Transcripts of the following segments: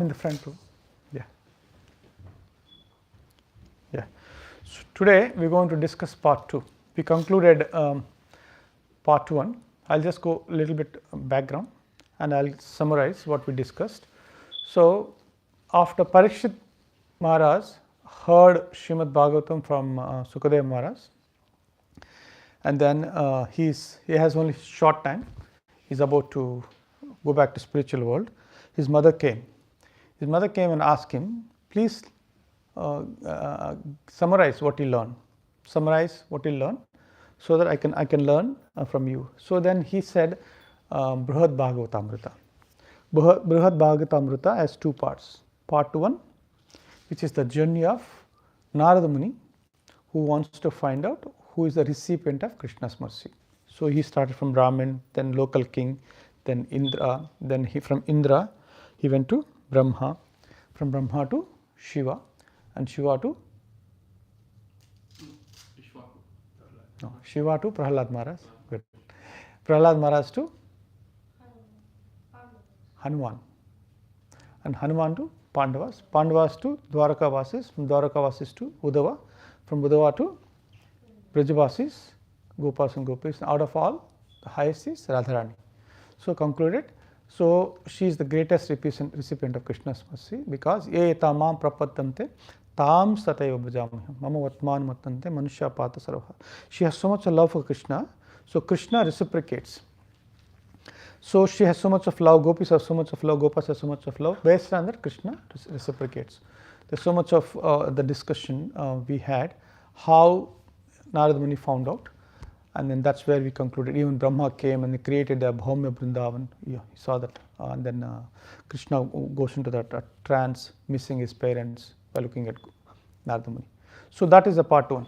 in the front row. Yeah. Yeah. So today we are going to discuss part 2. We concluded part 1. I'll just go a little bit background and I'll summarize what we discussed. So after Parikshit Maharaj heard Srimad Bhagavatam from Sukadeva Maharaj, and then he has only short time. He's about to go back to spiritual world. His mother came. His mother came and asked him, please summarize what you learned. Summarize what you learned, so that I can learn from you. So then he said, Brihad Bhagavatamrita. Brihad Bhagavatamrita has 2 parts. Part 1, which is the journey of Narada Muni, who wants to find out who is the recipient of Krishna's mercy. So he started from Brahmin, then local king, then Indra, then from Indra he went to Brahma, from Brahma to Shiva, and Shiva to Prahlad Maharaj. Good. Prahlad Maharaj to Hanuman, and Hanuman to Pandavas, Pandavas to Dwarkavasis, from Dwarkavasis to Uddhava, from Uddhava to Brajavasis, Gopas and Gopis. Out of all, the highest is Radharani. So concluded. So she is the greatest recipient of Krishna's mercy, because ye tamam prapaddante tam sataiva bhajamaham mama vatman matante manusya pata sarva. She has so much love for Krishna, so Krishna reciprocates. So she has so much of love, gopis have so much of love, gopas have so much of love. Based on that, Krishna reciprocates. There's so much of the discussion we had, how Narada Muni found out, and then that's where we concluded. Even Brahma came and he created a Bhaumya Vrindavan. Yeah, he saw that, and then Krishna goes into that trance, missing his parents by looking at Narada Muni. So that is the part 1.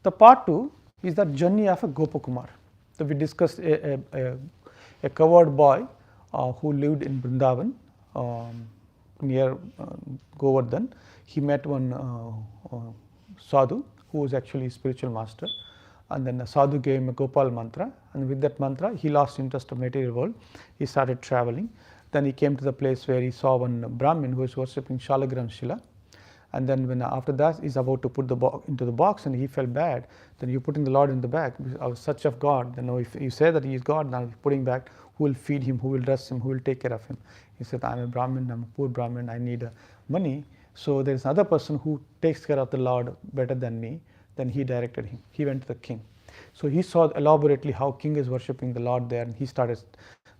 The part 2 is the journey of a Gopakumar. So we discussed a cowherd boy who lived in Vrindavan near Govardhan. He met one sadhu who was actually a spiritual master, and then the sadhu gave him a Gopal mantra, and with that mantra he lost interest of material world. He started traveling. Then he came to the place where he saw one Brahmin who was worshipping Shalagram Shila, and then when after that he's about to put the into the box, and he felt bad. Then you putting the Lord in the bag, I was such of God. Then if you say that he is God, now putting back, who will feed him, who will dress him, who will take care of him? He said, I'm a Brahmin, I'm a poor Brahmin, I need money. So there is another person who takes care of the Lord better than me. Then he directed him. He went to the king. So he saw elaborately how king is worshipping the Lord there, and he started,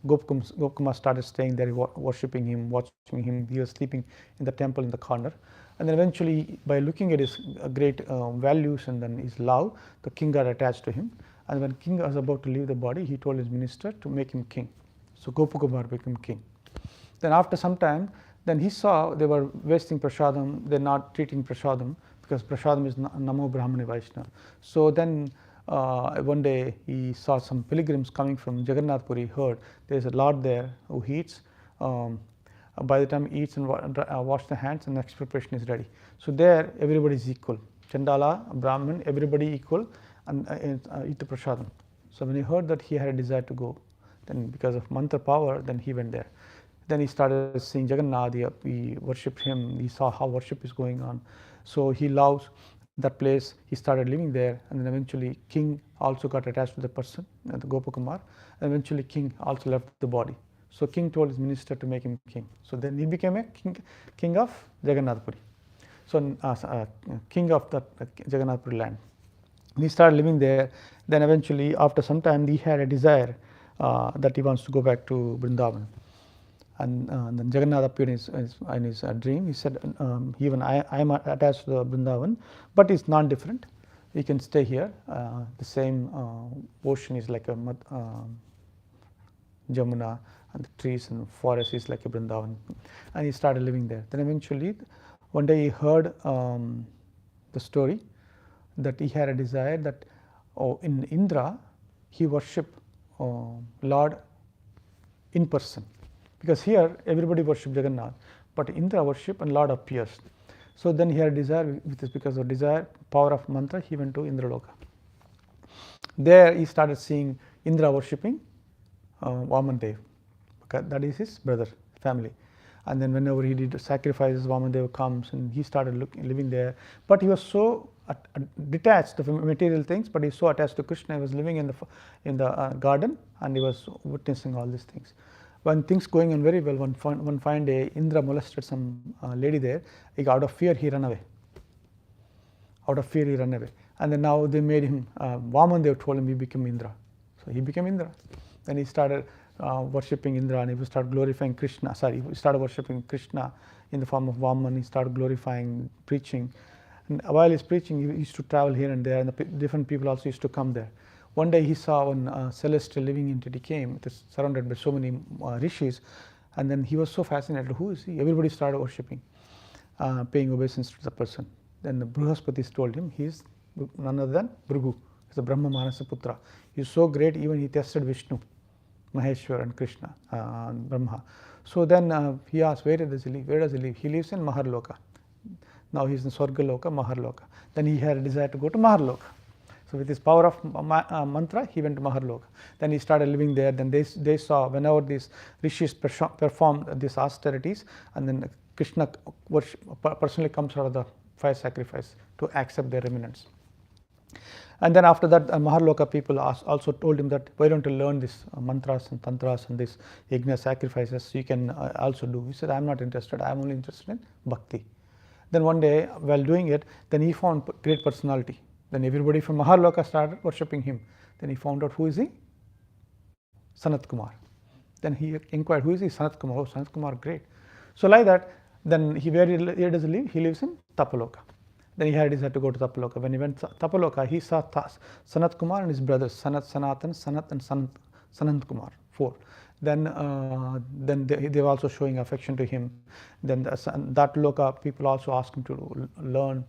Gopakumar started staying there, worshipping him, watching him. He was sleeping in the temple in the corner. And then eventually, by looking at his great values and then his love, the king got attached to him. And when king was about to leave the body, he told his minister to make him king. So Gopakumar became king. Then after some time, then he saw they were wasting prasadam, they're not treating prasadam, because prasadam is Namo Brahmane Vaishnava. So then one day he saw some pilgrims coming from Jagannath Puri. He heard there is a Lord there who eats. By the time he eats and wash the hands, and the next preparation is ready. So there everybody is equal. Chandala, Brahmin, everybody equal, and eat the prasadam. So when he heard that, he had a desire to go. Then because of mantra power, then he went there. Then he started seeing Jagannath, he worshipped him, he saw how worship is going on. So he loves that place, he started living there, and then eventually king also got attached to the person, the Gopakumar, and eventually king also left the body. So king told his minister to make him king. So then he became a king of Jagannath Puri. So king of that Jagannath Puri land. He started living there. Then eventually after some time he had a desire that he wants to go back to Vrindavan. And then Jagannath appeared in his dream. He said, even I am attached to the Vrindavan, but it's non-different. You can stay here. The same ocean is like a Jamuna, and the trees and forest is like a Vrindavan. And he started living there. Then eventually, one day he heard the story that he had a desire that in Indra, he worshipped Lord in person. Because here everybody worshipped Jagannath, but Indra worship and Lord appears. So then he had a desire, which is because of desire, power of mantra, he went to Indraloka. There he started seeing Indra worshipping Vaman Dev, because that is his brother, family. And then whenever he did sacrifices, Vamanadeva comes and he started living there. But he was so detached of material things, but he was so attached to Krishna. He was living in the garden, and he was witnessing all these things. When things going on very well, one fine day, Indra molested some lady there. Out of fear, he ran away. Out of fear, he ran away. And then now they made him, Vamanadeva told him he became Indra. So he became Indra. Then he started worshipping Indra, and he started glorifying Krishna. He started worshipping Krishna in the form of Vaman. He started glorifying, preaching. And while he's preaching, he used to travel here and there, and the different people also used to come there. One day he saw one celestial living entity came, surrounded by so many rishis, and then he was so fascinated. Who is he? Everybody started worshipping, paying obeisance to the person. Then the Brihaspati told him he is none other than Bhrigu. He's the Brahma Manasa Putra. He's so great, even he tested Vishnu, Maheshwar, and Krishna, and Brahma. So then he asked, where does he live? Where does he live? He lives in Maharloka. Now he's in Swargaloka, Maharloka. Then he had a desire to go to Maharloka. So with his power of mantra, he went to Maharloka. Then he started living there. Then they saw whenever these rishis performed these austerities, and then Krishna personally comes out of the fire sacrifice to accept their remnants. And then after that, Maharloka people also told him that, why don't you learn these mantras and tantras and these yajna sacrifices, so you can also do. He said, I'm not interested, I'm only interested in bhakti. Then one day, while doing it, then he found great personality. Then everybody from Maharloka started worshipping him. Then he found out, who is he? Sanat Kumar. Then he inquired, who is he? Sanat Kumar. Oh, Sanat Kumar, great. So like that, then where does he live? He lives in Tapaloka. Then he had a desire to go to Tapaloka. When he went to Tapaloka, he saw Sanat Kumar and his brothers, Sanat, Sanatan, Sanat, and Sanant Kumar, 4. Then they were also showing affection to him. Then that Loka people also asked him to learn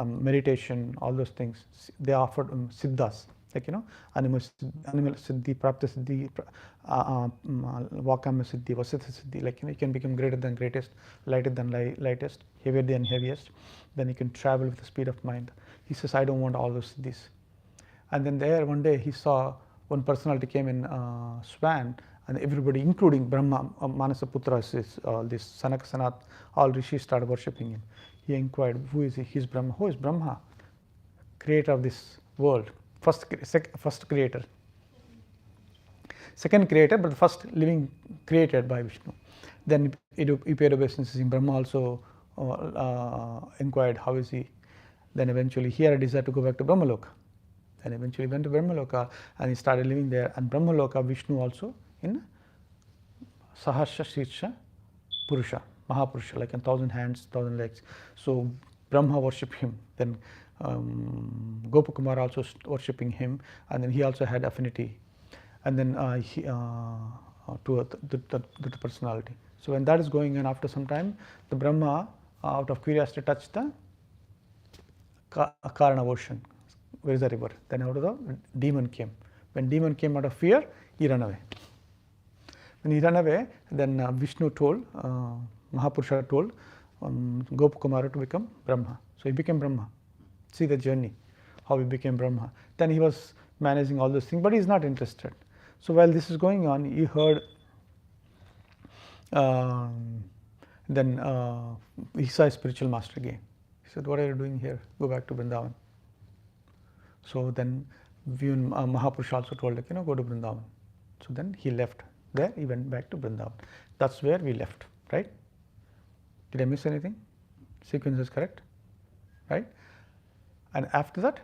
meditation, all those things. They offered him siddhas, like animal siddhi, prapta siddhi, vakama siddhi, vasitha siddhi. Like you can become greater than greatest, lighter than lightest, heavier than heaviest. Then you can travel with the speed of mind. He says, I don't want all those siddhis. And then there one day he saw one personality came in swan, and everybody, including Brahma, Manasa Putras, this Sanaka Sanat, all rishis started worshipping him. He inquired, who is he? He's Brahma. Who is Brahma? Creator of this world. First creator. Second creator, but the first living created by Vishnu. Then he paid obeisance. Brahma also inquired, how is he? Then eventually he had a desire to go back to Brahmaloka. Then eventually went to Brahmaloka, and he started living there. And Brahmaloka, Vishnu also in Sahasra Shirsha Purusha, Mahapurusha, like 1,000 hands, 1,000 legs. So Brahma worshipped him. Then Gopakumar also worshipping him, and then he also had affinity. And then to the personality. So when that is going on, after some time, the Brahma, out of curiosity, touched the Karana ocean. Where is the river? Then out of the demon came. When demon came out of fear, he ran away. When he ran away, then Vishnu told, Mahapurusha told Gopakumara to become Brahma. So he became Brahma. See the journey, how he became Brahma. Then he was managing all those things, but he is not interested. So while this is going on, he heard, then he saw a spiritual master again. He said, what are you doing here? Go back to Vrindavan. So then Mahapurusha also told, go to Vrindavan. So then he left there, he went back to Vrindavan. That's where we left, right? Did I miss anything? Sequence is correct, right? And after that,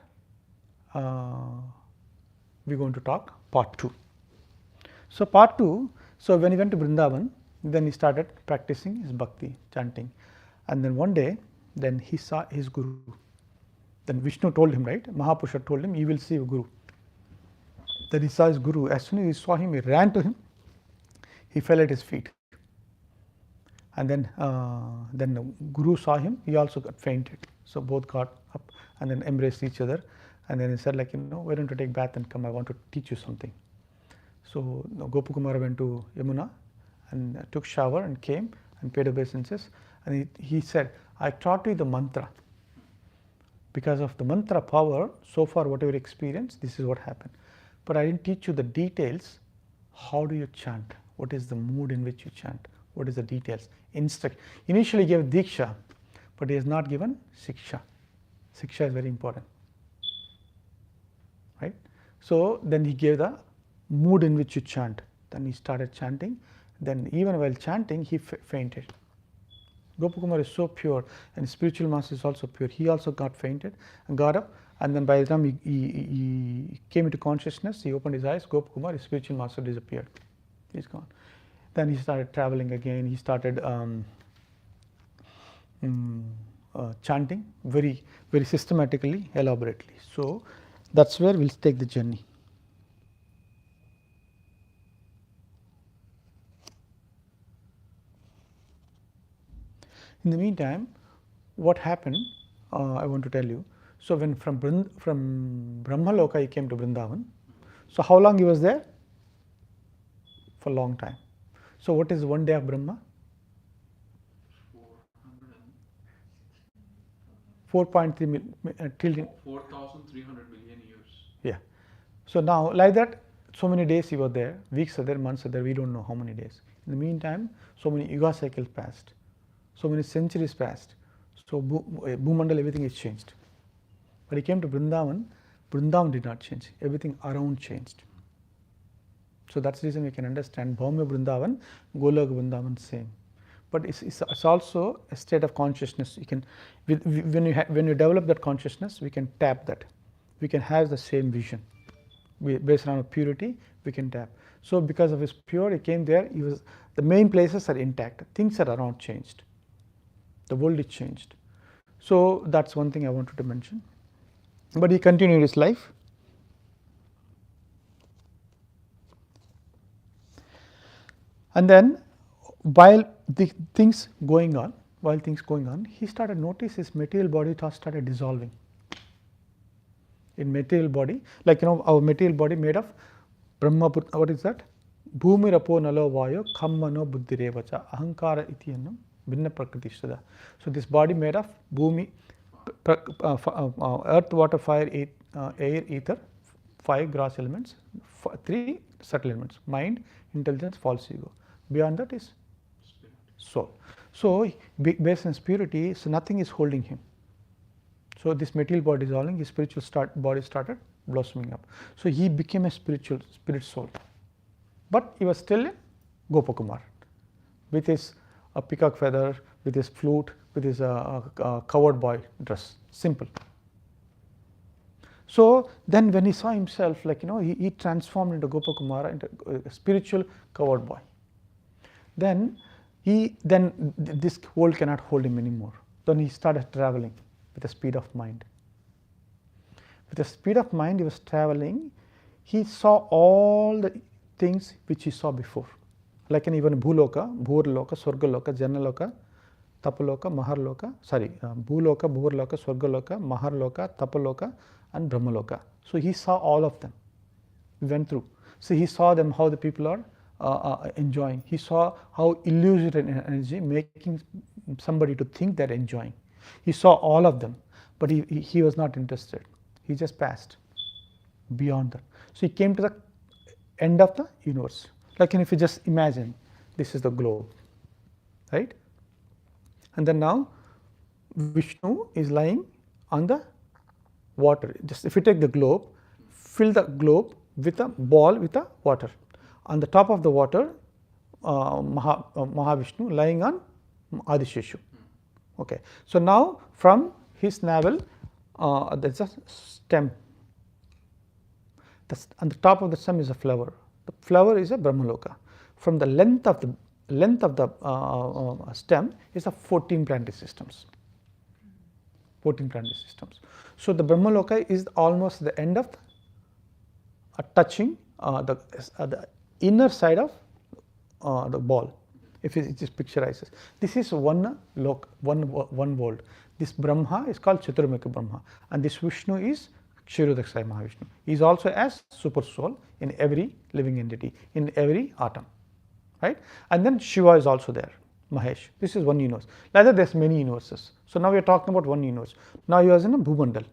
we're going to talk part 2. So part 2, so when he went to Vrindavan, then he started practicing his bhakti, chanting. And then one day, then he saw his guru. Then Vishnu told him, right? Mahapurusha told him, you will see your guru. Then he saw his guru. As soon as he saw him, he ran to him. He fell at his feet. And then the guru saw him. He also got fainted. So both got up and then embraced each other. And then he said, why don't you take bath and come? I want to teach you something. So Gopakumar went to Yamuna and took shower and came and paid obeisances. And he said, I taught you the mantra. Because of the mantra power, so far whatever experience, this is what happened. But I didn't teach you the details. How do you chant? What is the mood in which you chant? What is the details? Instruct. Initially gave Diksha, but he has not given Siksha. Siksha is very important, right? So then he gave the mood in which you chant. Then he started chanting. Then even while chanting, he fainted. Gopakumar is so pure, and spiritual master is also pure. He also got fainted and got up, and then by the time he came into consciousness, he opened his eyes. Gopakumar, his spiritual master, disappeared. He's gone. Then he started traveling again. He started chanting very, very systematically, elaborately. So that's where we'll take the journey. In the meantime, what happened, I want to tell you. So when from Brahmaloka he came to Vrindavan, so how long he was there? For a long time. So what is one day of Brahma? 4.3 trillion. 4,300 million years. Yeah. So now like that, so many days he was there, weeks are there, months are there, we don't know how many days. In the meantime, so many yuga cycles passed, so many centuries passed. So Bhumandal, everything is changed. But he came to Vrindavan, Vrindavan did not change, everything around changed. So that's the reason we can understand Bhaumya Vrindavan, Golok Vrindavan same. But it's also a state of consciousness. You can, when you develop that consciousness, we can tap that. We can have the same vision. Based on our purity, we can tap. So because of his pure, he came there. The main places are intact. Things are around changed. The world is changed. So that's one thing I wanted to mention. But he continued his life. And then while the things going on, he started notice his material body started dissolving. In material body, like our material body made of Brahma, what is that? Bhumi rapo nalo vayo kammano buddhirevacha ahankara iti annam binna prakritishtha. So this body made of Bhumi, earth, water, fire, air, ether, 5 gross elements, 3 subtle elements, mind, intelligence, false ego. Beyond that is soul. So based on purity, so nothing is holding him. So this material body dissolving, his spiritual body started blossoming up. So he became a spirit soul. But he was still a Gopakumar with his peacock feather, with his flute, with his covered boy dress, simple. So then when he saw himself, like he transformed into Gopakumara, into a spiritual covered boy. Then this world cannot hold him anymore. Then he started traveling with the speed of mind. With the speed of mind he was traveling, he saw all the things which he saw before. Like even Bhuloka, Bhurloka, Swargaloka, Janaloka, Tapaloka, Maharloka, Bhuloka, Bhurloka, Swargaloka, Maharloka, Tapaloka and Brahmaloka. So he saw all of them. He went through. So he saw them, how the people are enjoying. He saw how illusory energy making somebody to think they're enjoying. He saw all of them, but he was not interested. He just passed beyond that. So he came to the end of the universe. Like if you just imagine, this is the globe, right? And then now Vishnu is lying on the water. Just if you take the globe, fill the globe with a ball with the water. On the top of the water, Mahavishnu lying on Adisheshu. Okay. So now from his navel, there's a stem. On the top of the stem is a flower. The flower is a Brahmaloka. From the length of the stem is a 14 planetary systems. 14 planetary systems. So the Brahmaloka is almost the end of touching the inner side of the ball. If it just picturizes, this is one world. This Brahma is called Chaturmukha Brahma, and this Vishnu is Kshirodakshayi Mahavishnu. He is also as super soul in every living entity, in every atom, right? And then Shiva is also there, Mahesh. This is one universe. Like that, there's many universes. So now we are talking about one universe. Now he was in a Bhumandal,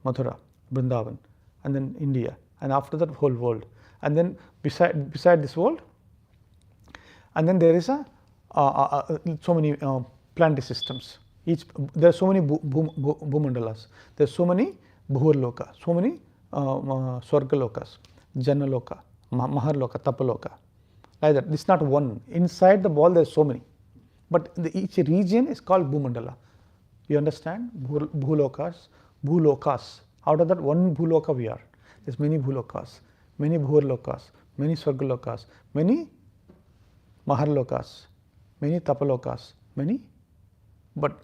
Mathura, Vrindavan, and then India, and after that whole world. And then beside this world, and then there is a so many planetary systems. There are so many bhumandalas. There are so many bhuvarloka, so many swargalokas, janaloka, maharloka, tapaloka. Like that. This is not one. Inside the ball, there are so many. But each region is called bhumandala. You understand? Bhulokas. Out of that one bhuloka we are. There's many bhulokas, many bhuvarlokas, many swargalokas, many maharlokas, many tapalokas, many. But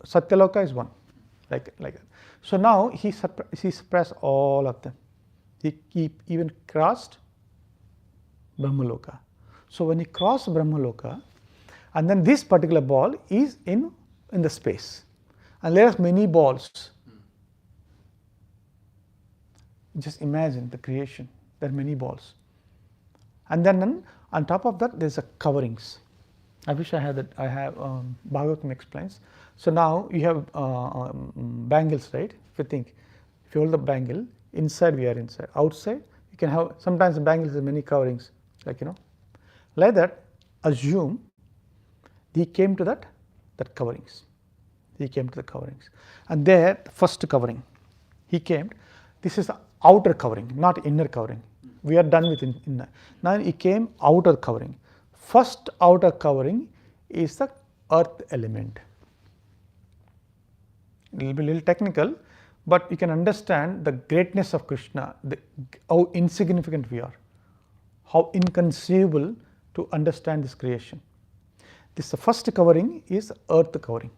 Satyaloka is one, like that. So now he suppressed all of them. He even crossed Brahmaloka. So when he crossed Brahmaloka, and then this particular ball is in the space, and there are many balls. Just imagine the creation. There are many balls, and then on top of that there's a coverings. I wish I had that. I have Bhagavatam explains. So now you have bangles, right? If you think, if you hold the bangle, inside we are inside. Outside you can have, sometimes the bangles have many coverings, like like that. Assume he came to that coverings. He came to the coverings, and there the first covering he came. This is the outer covering, not inner covering. We are done with inner. Now he came outer covering. First outer covering is the earth element. It will be a little technical, but you can understand the greatness of Krishna, how insignificant we are, how inconceivable to understand this creation. This the first covering is earth covering,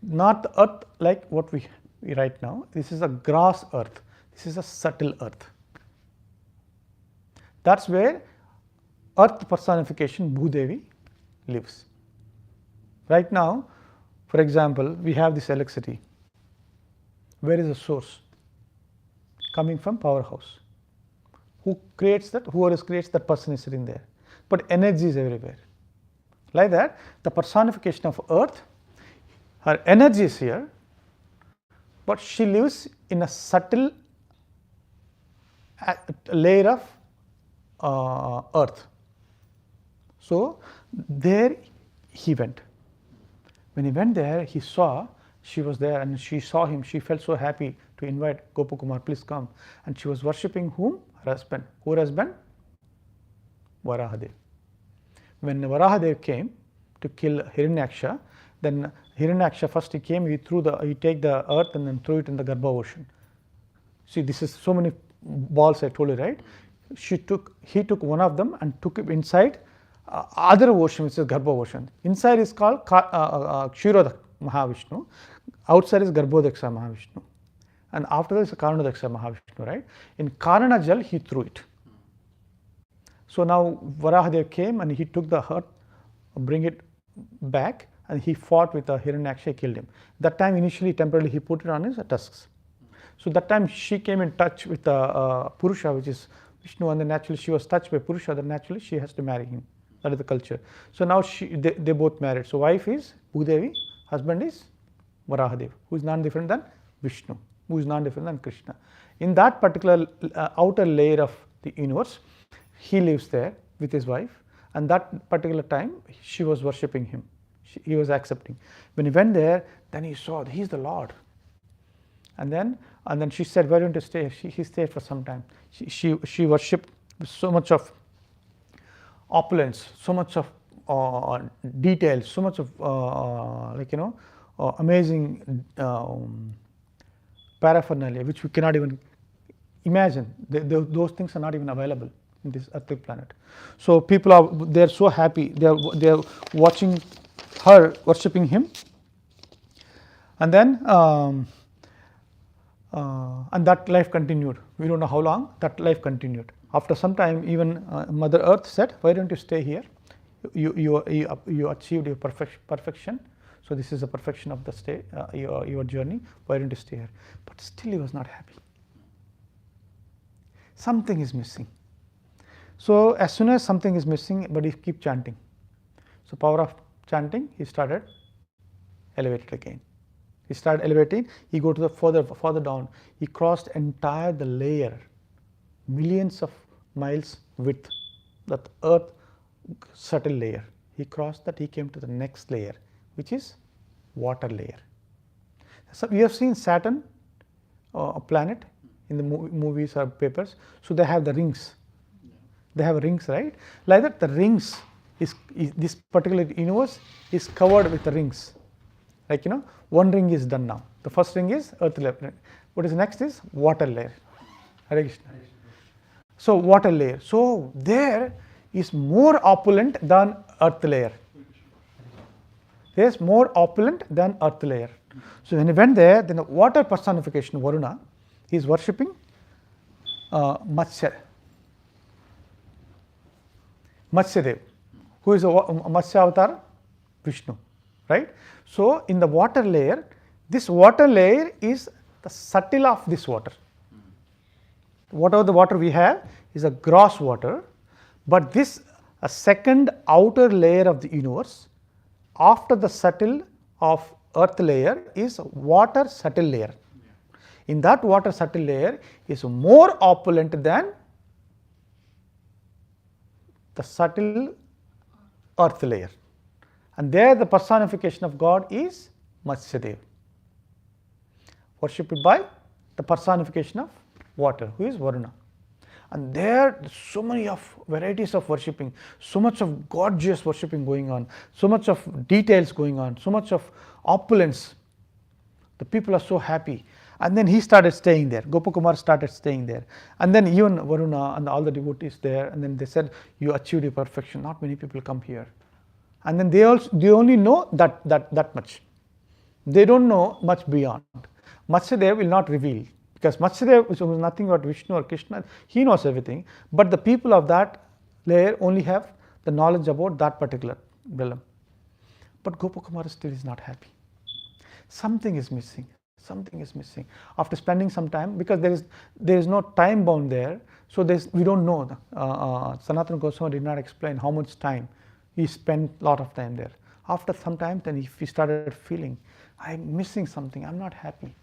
not the earth like what we right now. This is a gross earth. This is a subtle earth. That's where earth personification Bhudevi lives. Right now, for example, we have this electricity. Where is the source? Coming from powerhouse. Who creates that? Whoever creates that person is sitting there. But energy is everywhere. Like that, the personification of earth, her energy is here, but she lives in a subtle layer of earth. So there he went. When he went there, he saw she was there, and she saw him. She felt so happy to invite Gopakumar, please come. And she was worshipping whom? Her husband. Who her husband? Varahadev. When Varahadev came to kill Hiranyaksha, then Hiranyaksha first he came, he take the earth and then threw it in the Garbha ocean. See, this is so many balls I told you, right? He took one of them and took it inside other ocean, which is Garbha ocean. Inside is called Kshirodak Mahavishnu, outside is Garbhodaksha Mahavishnu, and after that is Karanadaksha Mahavishnu, right? In Karana Jal he threw it. So now Varahadev came and he took the earth, bring it back, and he fought with Hiranyaksha, killed him. That time initially temporarily he put it on his tusks. So that time she came in touch with Purusha, which is Vishnu, and then naturally she was touched by Purusha, then naturally she has to marry him. That is the culture. So now they both married. So wife is Bhudevi, husband is Varahadev, who is none different than Vishnu, who is none different than Krishna. In that particular outer layer of the universe, he lives there with his wife, and that particular time she was worshipping him. He was accepting. When he went there, then he saw he is the Lord. And then she said, why don't you stay? He stayed for some time. She worshipped with so much of opulence, so much of detail, so much of amazing paraphernalia, which we cannot even imagine. Those things are not even available in this earthly planet. So people they're so happy. They're watching her worshipping him, and then and that life continued. We don't know how long that life continued. After some time, even Mother Earth said, why don't you stay here? You achieved your perfection. So this is the perfection of the stay, your journey. Why don't you stay here? But still he was not happy. Something is missing. So as soon as something is missing, but he keep chanting. So power of chanting, he started elevated again. He started elevating. He go to the further down. He crossed entire the layer, millions of miles width. That earth subtle layer. He crossed that, he came to the next layer, which is water layer. So we have seen Saturn, a planet, in the movies or papers. So they have the rings. They have rings, right? Like that, the rings is this particular universe is covered with the rings. Like, one ring is done now. The first ring is earth layer. What is next is water layer. Hare Krishna. So water layer. So there is more opulent than earth layer. There is more opulent than earth layer. So when he went there, then the water personification Varuna, he is worshipping Matsya Dev, who is a Matsya avatar? Vishnu, right? So in the water layer, this water layer is the subtle of this water. Whatever the water we have is a gross water, but this a second outer layer of the universe after the subtle of earth layer is water subtle layer. In that water subtle layer is more opulent than the subtle earth layer, and there the personification of God is Matsya Dev, worshipped by the personification of water, who is Varuna. And there so many of varieties of worshipping, so much of gorgeous worshipping going on, so much of details going on, so much of opulence. The people are so happy. And then he started staying there. Gopakumar started staying there. And then even Varuna and all the devotees there, and then they said, you achieved your perfection. Not many people come here. And then they only know that much. They don't know much beyond. Matsya Dev will not reveal, because Matsya Dev is nothing but Vishnu or Krishna. He knows everything. But the people of that layer only have the knowledge about that particular realm. But Gopakumar still is not happy. Something is missing. Something is missing. After spending some time, because there is no time bound there, so we don't know. Sanatana Goswami did not explain how much time he spent. A lot of time there. After some time, then he started feeling, I'm missing something. I'm not happy.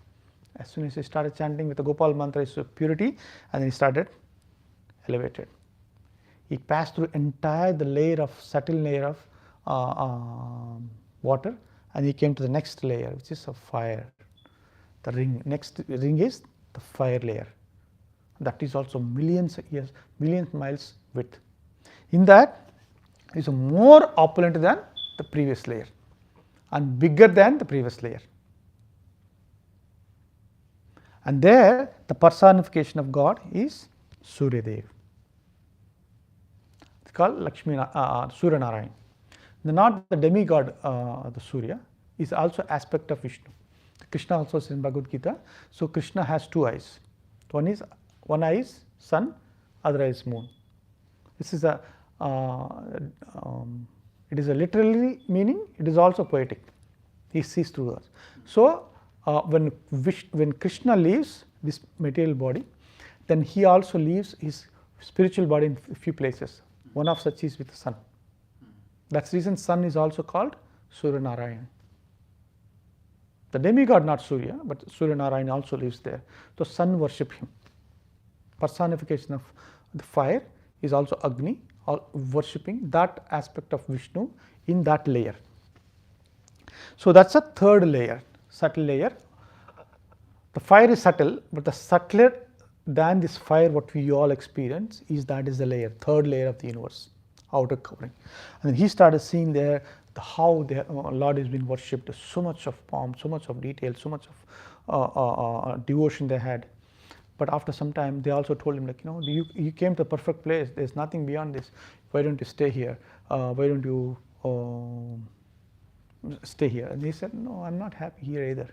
As soon as he started chanting with the Gopal mantra, is purity, and then he started elevated. He passed through the layer of subtle layer of water, and he came to the next layer, which is of fire. The next ring is the fire layer. That is also millions miles width. In that is more opulent than the previous layer and bigger than the previous layer. And there the personification of God is Surya Dev. It's called Surya Narayan. Not the demigod, the Surya, is also aspect of Vishnu. Krishna also says in Bhagavad Gita. So Krishna has two eyes. One eye is sun, other eye is moon. This is it is a literally meaning. It is also poetic. He sees through us. So when Krishna leaves this material body, then he also leaves his spiritual body in a few places. One of such is with the sun. That's the reason sun is also called Surya Narayan. The demigod, not Surya, but Surya Narayan also lives there. So sun worship him. Personification of the fire is also Agni, worshipping that aspect of Vishnu in that layer. So that's a third layer, subtle layer. The fire is subtle, but the subtler than this fire what we all experience is the layer, third layer of the universe, outer covering. And then he started seeing there how the Lord has been worshipped, so much of pomp, so much of detail, so much of devotion they had. But after some time, they also told him, like, you came to a perfect place. There's nothing beyond this. Why don't you stay here? Why don't you stay here? And he said, no, I'm not happy here either.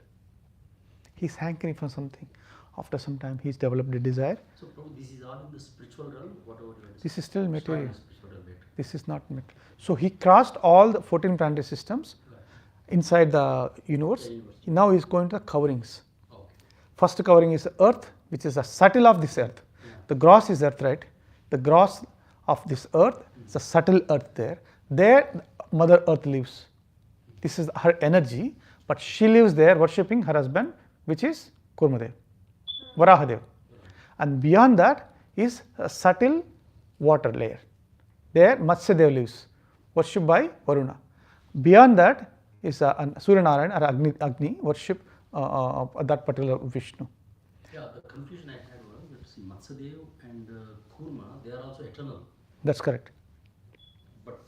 He's hankering for something. After some time, he's developed a desire. So, this is all in the spiritual realm? Whatever this is still material. Realm. This is not material. So, he crossed all the 14 planetary systems inside the universe. Now he's going to the coverings. Okay. First covering is Earth, which is a subtle of this Earth. Yeah. The gross is Earth, right? The gross of this Earth is a subtle Earth there. There, Mother Earth lives. This is her energy, but she lives there worshipping her husband, which is Kurmadev, Varahadev. And beyond that is a subtle water layer. There Matsyadev lives, worshipped by Varuna. Beyond that is Surya Narayan or Agni worship that particular Vishnu. Yeah, the confusion I had was that see, Matsadev and Kurma, they are also eternal. That's correct. But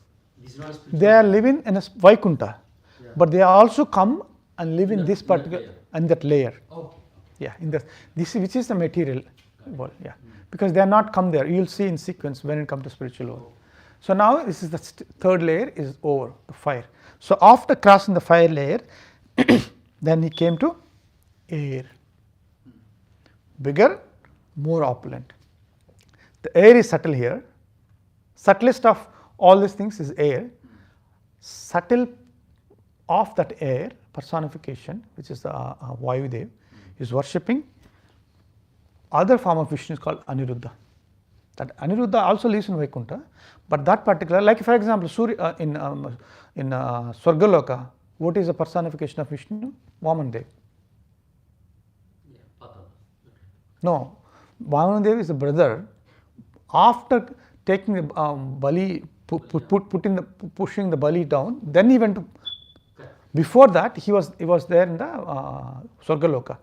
this is not a spiritual. They are living in a Vaikunta, Yeah. but they also come and live in In this that particular layer. and that layer. Okay. Yeah, in this which is the material world. Yeah, because they are not come there. You will see in sequence when it comes to spiritual world. So now this is the third layer is over, the fire. So after crossing the fire layer, then he came to air. Bigger, more opulent. The air is subtle here. Subtlest of all these things is air. Subtle of that air personification, which is the Vayudev, is worshipping. Other form of Vishnu is called Aniruddha. That Aniruddha also lives in Vaikuntha, but that particular, like for example, Surya in Swargaloka, what is the personification of Vishnu? Vamandev. Yeah, Patal. No, Vamandev is the brother. After taking the Bali, pushing the Bali down, then he went to. Before that, he was there in the Swargaloka,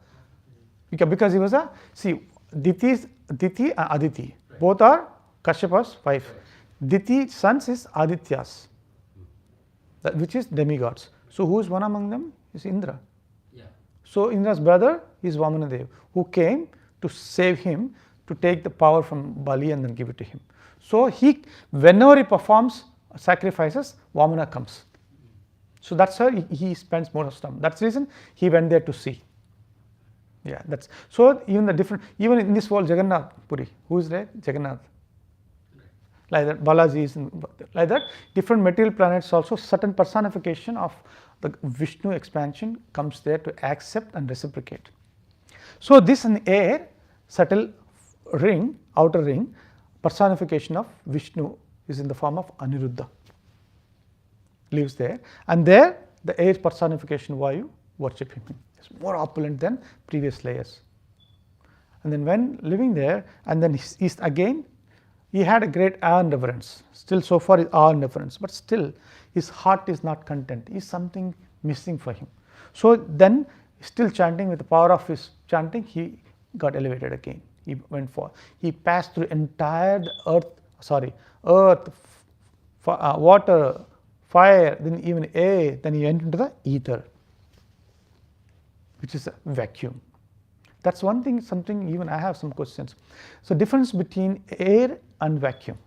because he was a Diti and Aditi. Both are Kashyapa's wife. Diti's sons is Adityas, which is demigods. So who is one among them? Is Indra. Yeah. So Indra's brother is Vamanadev, who came to save him, to take the power from Bali and then give it to him. So whenever he performs sacrifices, Vamana comes. So that's how he spends most of the time. That's the reason he went there to see. Yeah, that's so. Even in this world, Jagannath Puri, who is there? Jagannath. Like that, Balaji is like that. Different material planets also, certain personification of the Vishnu expansion comes there to accept and reciprocate. So this in air, subtle ring, outer ring, personification of Vishnu is in the form of Aniruddha. Lives there, and there the air personification Vayu worship him. It's more opulent than previous layers. And then when living there, and then he's again, he had a great awe and reverence. Still so far is awe and reverence, but still his heart is not content. Is something missing for him. So then still chanting, with the power of his chanting, he got elevated again. He went for, he passed through entire earth, water, fire, then even air, then he went into the ether, which is a vacuum. That's one thing, something even I have some questions. So difference between air and vacuum,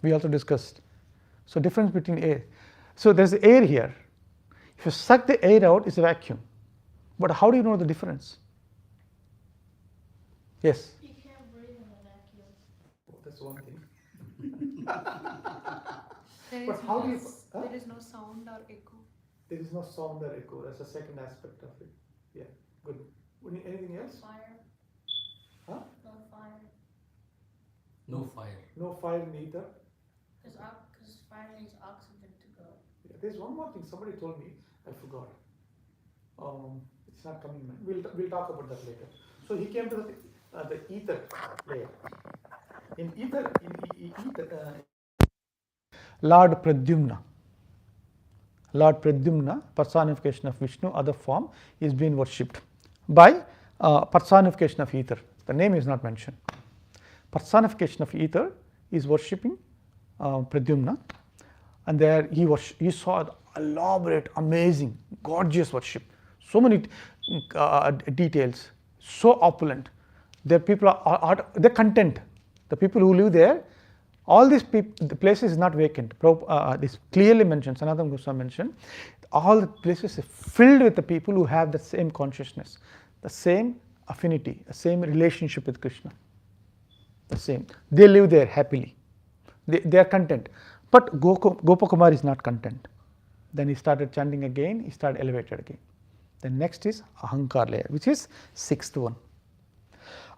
we also discussed. So difference between air. So there's air here. If you suck the air out, it's a vacuum. But how do you know the difference? Yes? You can't breathe in a vacuum. Oh, that's one thing. There But is how no, do you- huh? there is no sound or echo. There is no sound or echo. That's the second aspect of it. Yeah, good. Anything else? Fire. Huh? No fire. No fire. No fire in ether. Because fire needs oxygen to go. Yeah, there's one more thing somebody told me, I forgot. It's not coming man. We'll talk about that later. So he came to the ether layer. In ether, Lord Pradyumna, personification of Vishnu, other form, is being worshipped by personification of ether. The name is not mentioned. Personification of ether is worshipping Pradyumna, and there he saw elaborate, amazing, gorgeous worship. So many details, so opulent. Their people are they're content. The people who live there, all these the places is not vacant. This clearly mentioned, Sanatana Goswami mentioned, all the places are filled with the people who have the same consciousness, the same affinity, the same relationship with Krishna. The same. They live there happily. They are content. But Gopakumar is not content. Then he started chanting again, he started elevated again. Then next is Ahankar layer, which is sixth one.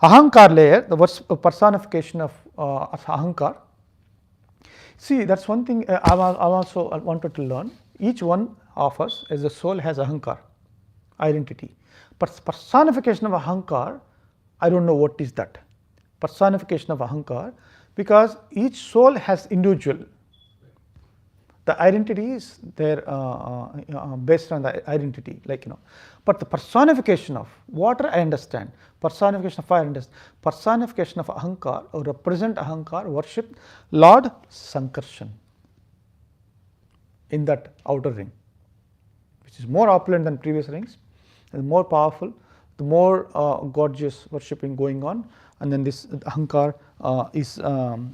Ahankar layer, the personification of Ahankar. See, that's one thing I also wanted to learn. Each one of us as a soul has Ahankar, identity. But personification of Ahankar, I don't know what is that. Personification of Ahankar, because each soul has individual. The identity is there based on the identity, like but the personification of water I understand, personification of fire I understand, personification of ahankar or represent ahankar, worship Lord Sankarshan in that outer ring, which is more opulent than previous rings and more powerful, the more gorgeous worshipping going on, and then this ahankar is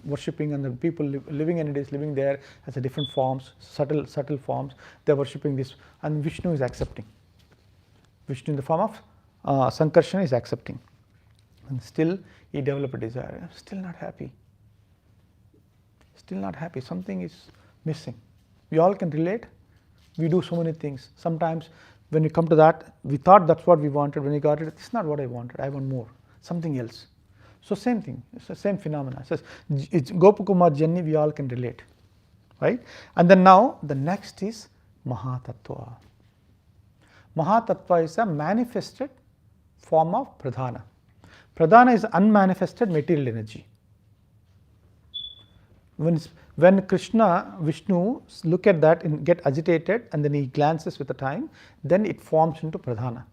worshipping, and the people living in it is living there as a different forms, subtle forms. They are worshipping this, and Vishnu is accepting. Vishnu in the form of Sankarsana is accepting, and still he developed a desire. I'm still not happy. Still not happy. Something is missing. We all can relate. We do so many things. Sometimes when we come to that, we thought that's what we wanted. When we got it, it's not what I wanted. I want more, something else. So same thing, it's the same phenomena. So it's Gopakumar Janni, we all can relate, right? And then now the next is Mahatattva. Mahatattva is a manifested form of Pradhana. Pradhana is unmanifested material energy. When Krishna, Vishnu look at that and get agitated, and then he glances with the time, then it forms into Pradhana.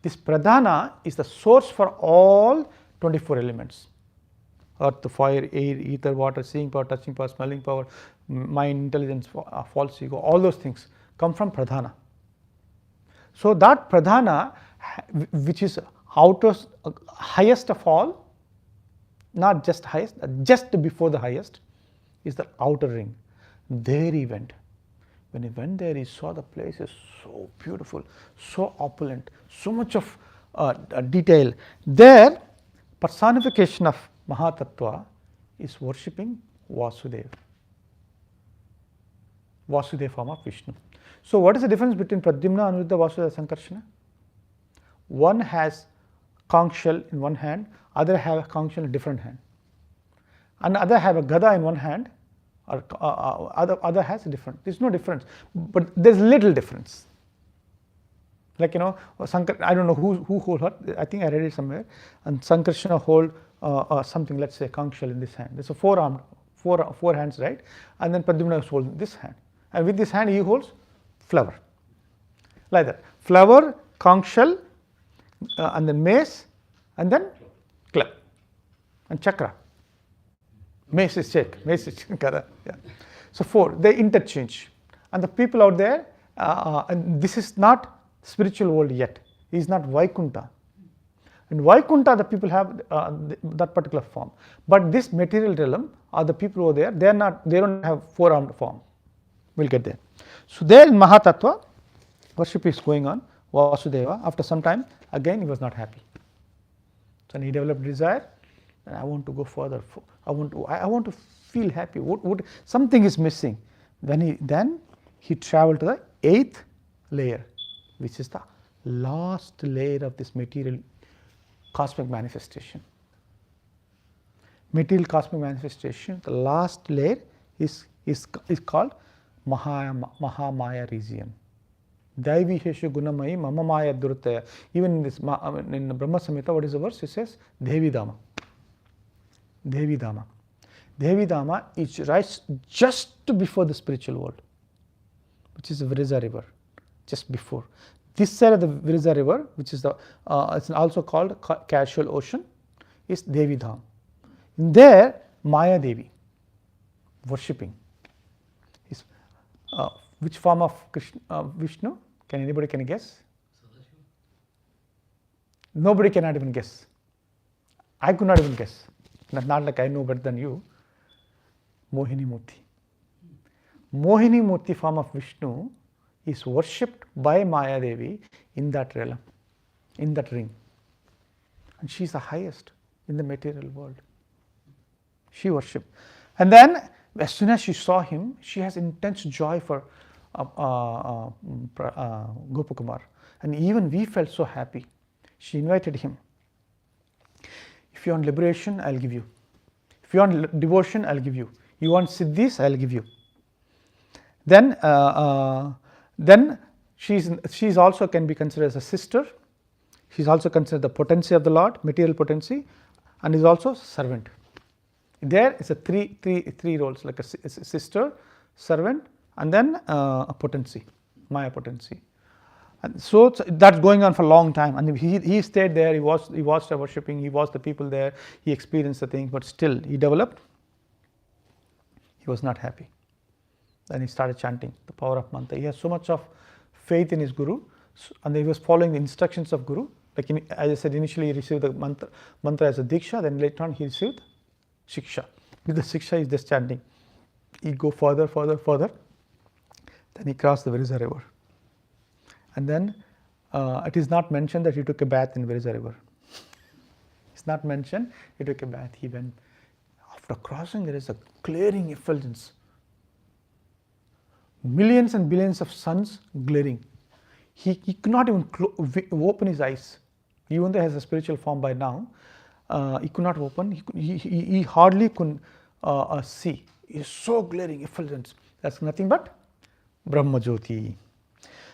This Pradhana is the source for all 24 elements: earth, fire, air, ether, water, seeing power, touching power, smelling power, mind, intelligence, false ego, all those things come from Pradhana. So that Pradhana, which is highest of all, not just highest, just before the highest, is the outer ring. There he went. When he went there, he saw the place is so beautiful, so opulent, so much of detail. There, personification of Mahatattva is worshipping Vasudeva. Vasudeva form of Vishnu. So what is the difference between Pradyumna, Anuruddha, Vasudeva, Sankarsana? One has conch shell in one hand, other have a conch shell in a different hand. And other have a gada in one hand, or other has a different. There's no difference, but there's little difference. Like Sankar, I don't know who hold her. I think I read it somewhere. And Sankarsana hold something. Let's say conch shell in this hand. There's a four hands, right? And then Pradyumna is holding this hand, and with this hand he holds flower, like that. Flower, conch shell, and then mace, and then club, and chakra. Mace is check, mace is gada. Yeah. So four, they interchange, and the people out there, and this is not spiritual world yet. He is not Vaikunta. In Vaikunta, the people have that particular form, but this material realm, are the people over there, they don't have four-armed form. We'll get there. So there in Mahatattva, worship is going on. Vasudeva, after some time, again he was not happy. So he developed desire, and I want to go further. I want to feel happy. Something is missing. Then he traveled to the 8th layer, which is the last layer of this material cosmic manifestation. Material cosmic manifestation, the last layer is called Mahamaya region. Daivi Heshu Gunamai Mamamaya Durtaya. Even in this in Brahma Samhita, what is the verse? It says Devi Dama. Devi Dama. Devi Dama is right just before the spiritual world, which is the Virija river, just before. This side of the Virija river, which is the it's also called casual ocean, is Devi Dham. In there, Maya Devi worshipping. Which form of Krishna, Vishnu? Anybody can guess? Nobody cannot even guess. I could not even guess. Not like I know better than you. Mohini Murti. Mohini Murti form of Vishnu is worshipped by Maya Devi in that realm, in that ring. And she is the highest in the material world. She worshipped. And then as soon as she saw him, she has intense joy for Gopakumar. And even we felt so happy. She invited him. If you want liberation, I'll give you. If you want devotion, I'll give you. You want siddhis, I'll give you. Then she's also can be considered as a sister. She's also considered the potency of the Lord, material potency, and is also servant. There is a three roles, like a sister, servant, and then a potency, Maya potency. And so that's going on for a long time. And he stayed there. He watched the worshipping. He watched the people there. He experienced the things, but still he developed. He was not happy. Then he started chanting the power of mantra. He has so much of faith in his guru, and he was following the instructions of guru. Like as I said, initially he received the mantra as a diksha. Then later on he received shiksha. With the shiksha, he's just chanting. He go further. Then he crossed the Virza river. And then it is not mentioned that he took a bath in Virza river. It's not mentioned he took a bath. He went. After crossing, there is a glaring effulgence. Millions and billions of suns glaring. He could not even open his eyes. Even though he has a spiritual form by now, he could not open. He hardly could see. It's so glaring effulgence. That's nothing but Brahma Jyoti.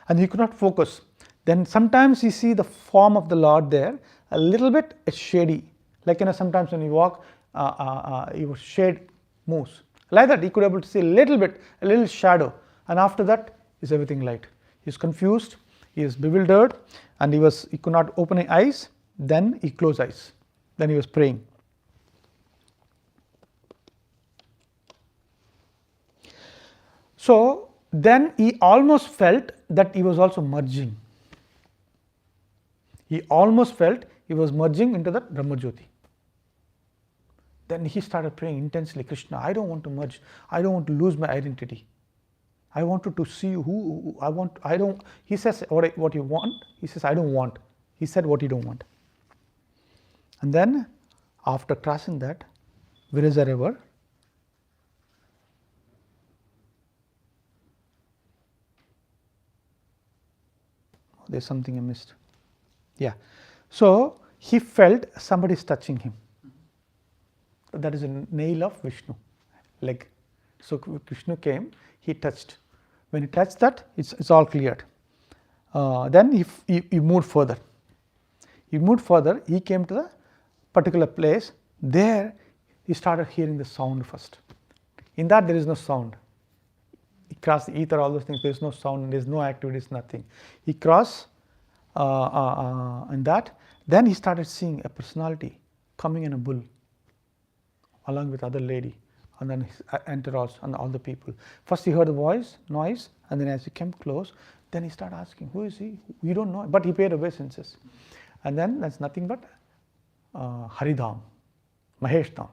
And he could not focus. Then sometimes you see the form of the Lord there, a little bit shady. Like sometimes when you walk, your shade moves. Like that, he could be able to see a little shadow. And after that is everything light. He is confused, he is bewildered, and he could not open his eyes. Then he closed eyes. Then he was praying. So then he almost felt that he was also merging. He almost felt he was merging into that Brahma Jyoti. Then he started praying intensely, Krishna, I don't want to merge. I don't want to lose my identity. I wanted to see who I want. I don't. He says what you want. He says I don't want. He said what you don't want. And then after crossing that Virza river, there's something I missed. Yeah. So he felt somebody is touching him. That is a nail of Vishnu, leg. So Vishnu came, he touched. When he touched that, it's all cleared. Then he moved further. He came to the particular place. There he started hearing the sound first. In that there is no sound. He crossed the ether, all those things, there is no sound, there is no activities, nothing. He crossed in that. Then he started seeing a personality coming in a bull along with other lady, and then his entourage and all the people. First he heard the noise, and then as he came close, then he started asking, who is he? We don't know, but he paid obeisances. And then that's nothing but Haridham, Mahesh Dham.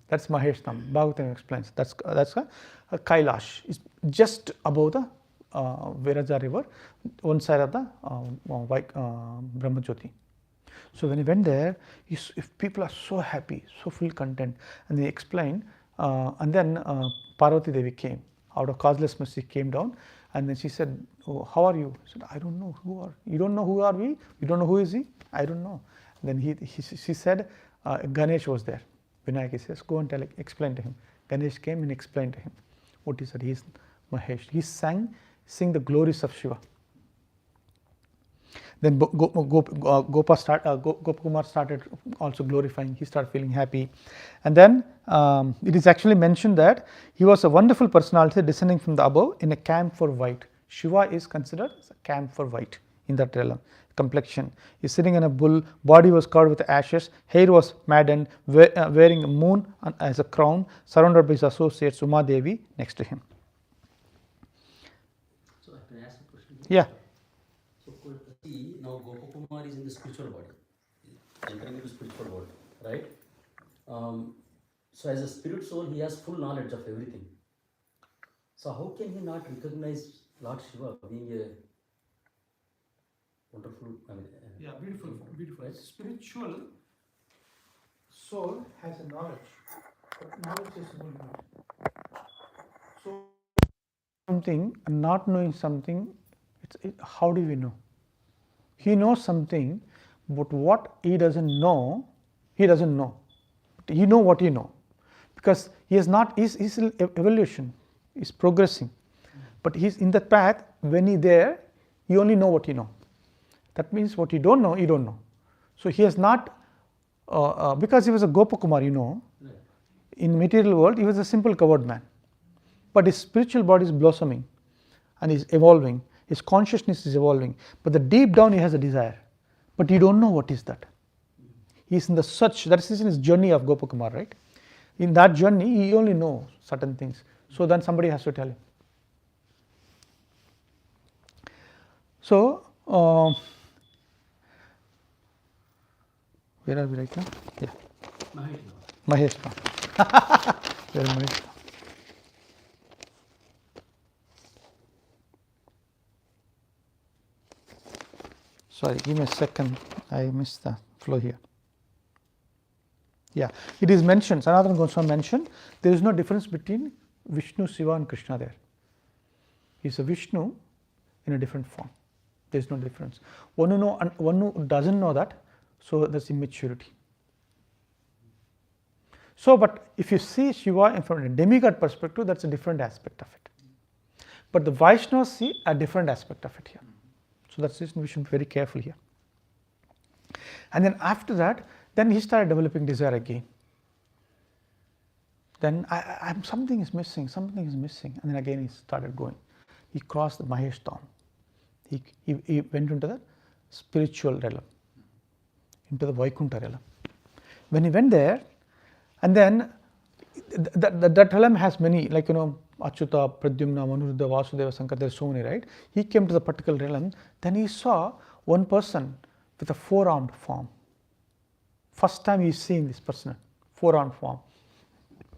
That's Mahesh Dham. Bhagavatam explains. That's a Kailash. It's just above the Virja river, one side of the Brahma Jyoti. So when he went there, if people are so happy, so full content, and they explained, and then Parvati Devi came out of causeless mercy, came down, and then she said, oh, how are you? He said, I don't know who are you. Don't know who are we? You don't know who is he? I don't know. And then she said, Ganesh was there. Vinayak says, go and explain to him. Ganesh came and explained to him what he said. He is Mahesh. He sing the glories of Shiva. Then Gopakumar started also glorifying. He started feeling happy. And then it is actually mentioned that he was a wonderful personality descending from the above in a camphor white. Shiva is considered as a camphor white in that realm. Complexion. He is sitting in a bull, body was covered with ashes, hair was maddened, wearing a moon as a crown, surrounded by his associates Uma Devi next to him. So I can ask a question? Yeah. So see, now Gopakumar is in the spiritual body, entering into spiritual world, right? So as a spirit soul, he has full knowledge of everything. So how can he not recognize Lord Shiva being a wonderful, Yeah, beautiful. Right? Spiritual soul has a knowledge, but knowledge is movement. So something and not knowing something, how do we know? He knows something, but what he doesn't know, he doesn't know. He know what he know, because he is not. He's in evolution. He's progressing, but he's in that path. When he's there, you only know what you know. That means what you don't know, you don't know. So he has not, because he was a Gopakumar, in material world he was a simple covered man, but his spiritual body is blossoming and is evolving, his consciousness is evolving, but the deep down he has a desire, but you don't know what is that. He is in the search, that is in his journey of Gopakumar, right? In that journey he only knows certain things, so then somebody has to tell him. So where are we right now? Yeah, Mahesh. Where is Mahesh? Sorry, give me a second, I missed the flow here. Yeah, it is mentioned, Sanatana Goswami mentioned, there is no difference between Vishnu, Shiva and Krishna there. He is a Vishnu in a different form. There is no difference. One who doesn't know that, so that's immaturity. So, but if you see Shiva from a demigod perspective, that's a different aspect of it. But the Vaishnavas see a different aspect of it here. So that's reason we should be very careful here. And then after that, then he started developing desire again. Then something is missing, and then again he started going. He crossed the Mahesh Dham. He went into the spiritual realm, into the Vaikuntha realm. When he went there, and then that realm has many, like Achyuta, Pradyumna, Manuruddha, Vasudeva, Sankara, there are so many, right? He came to the particular realm, then he saw one person with a four-armed form. First time he is seeing this person, four-armed form,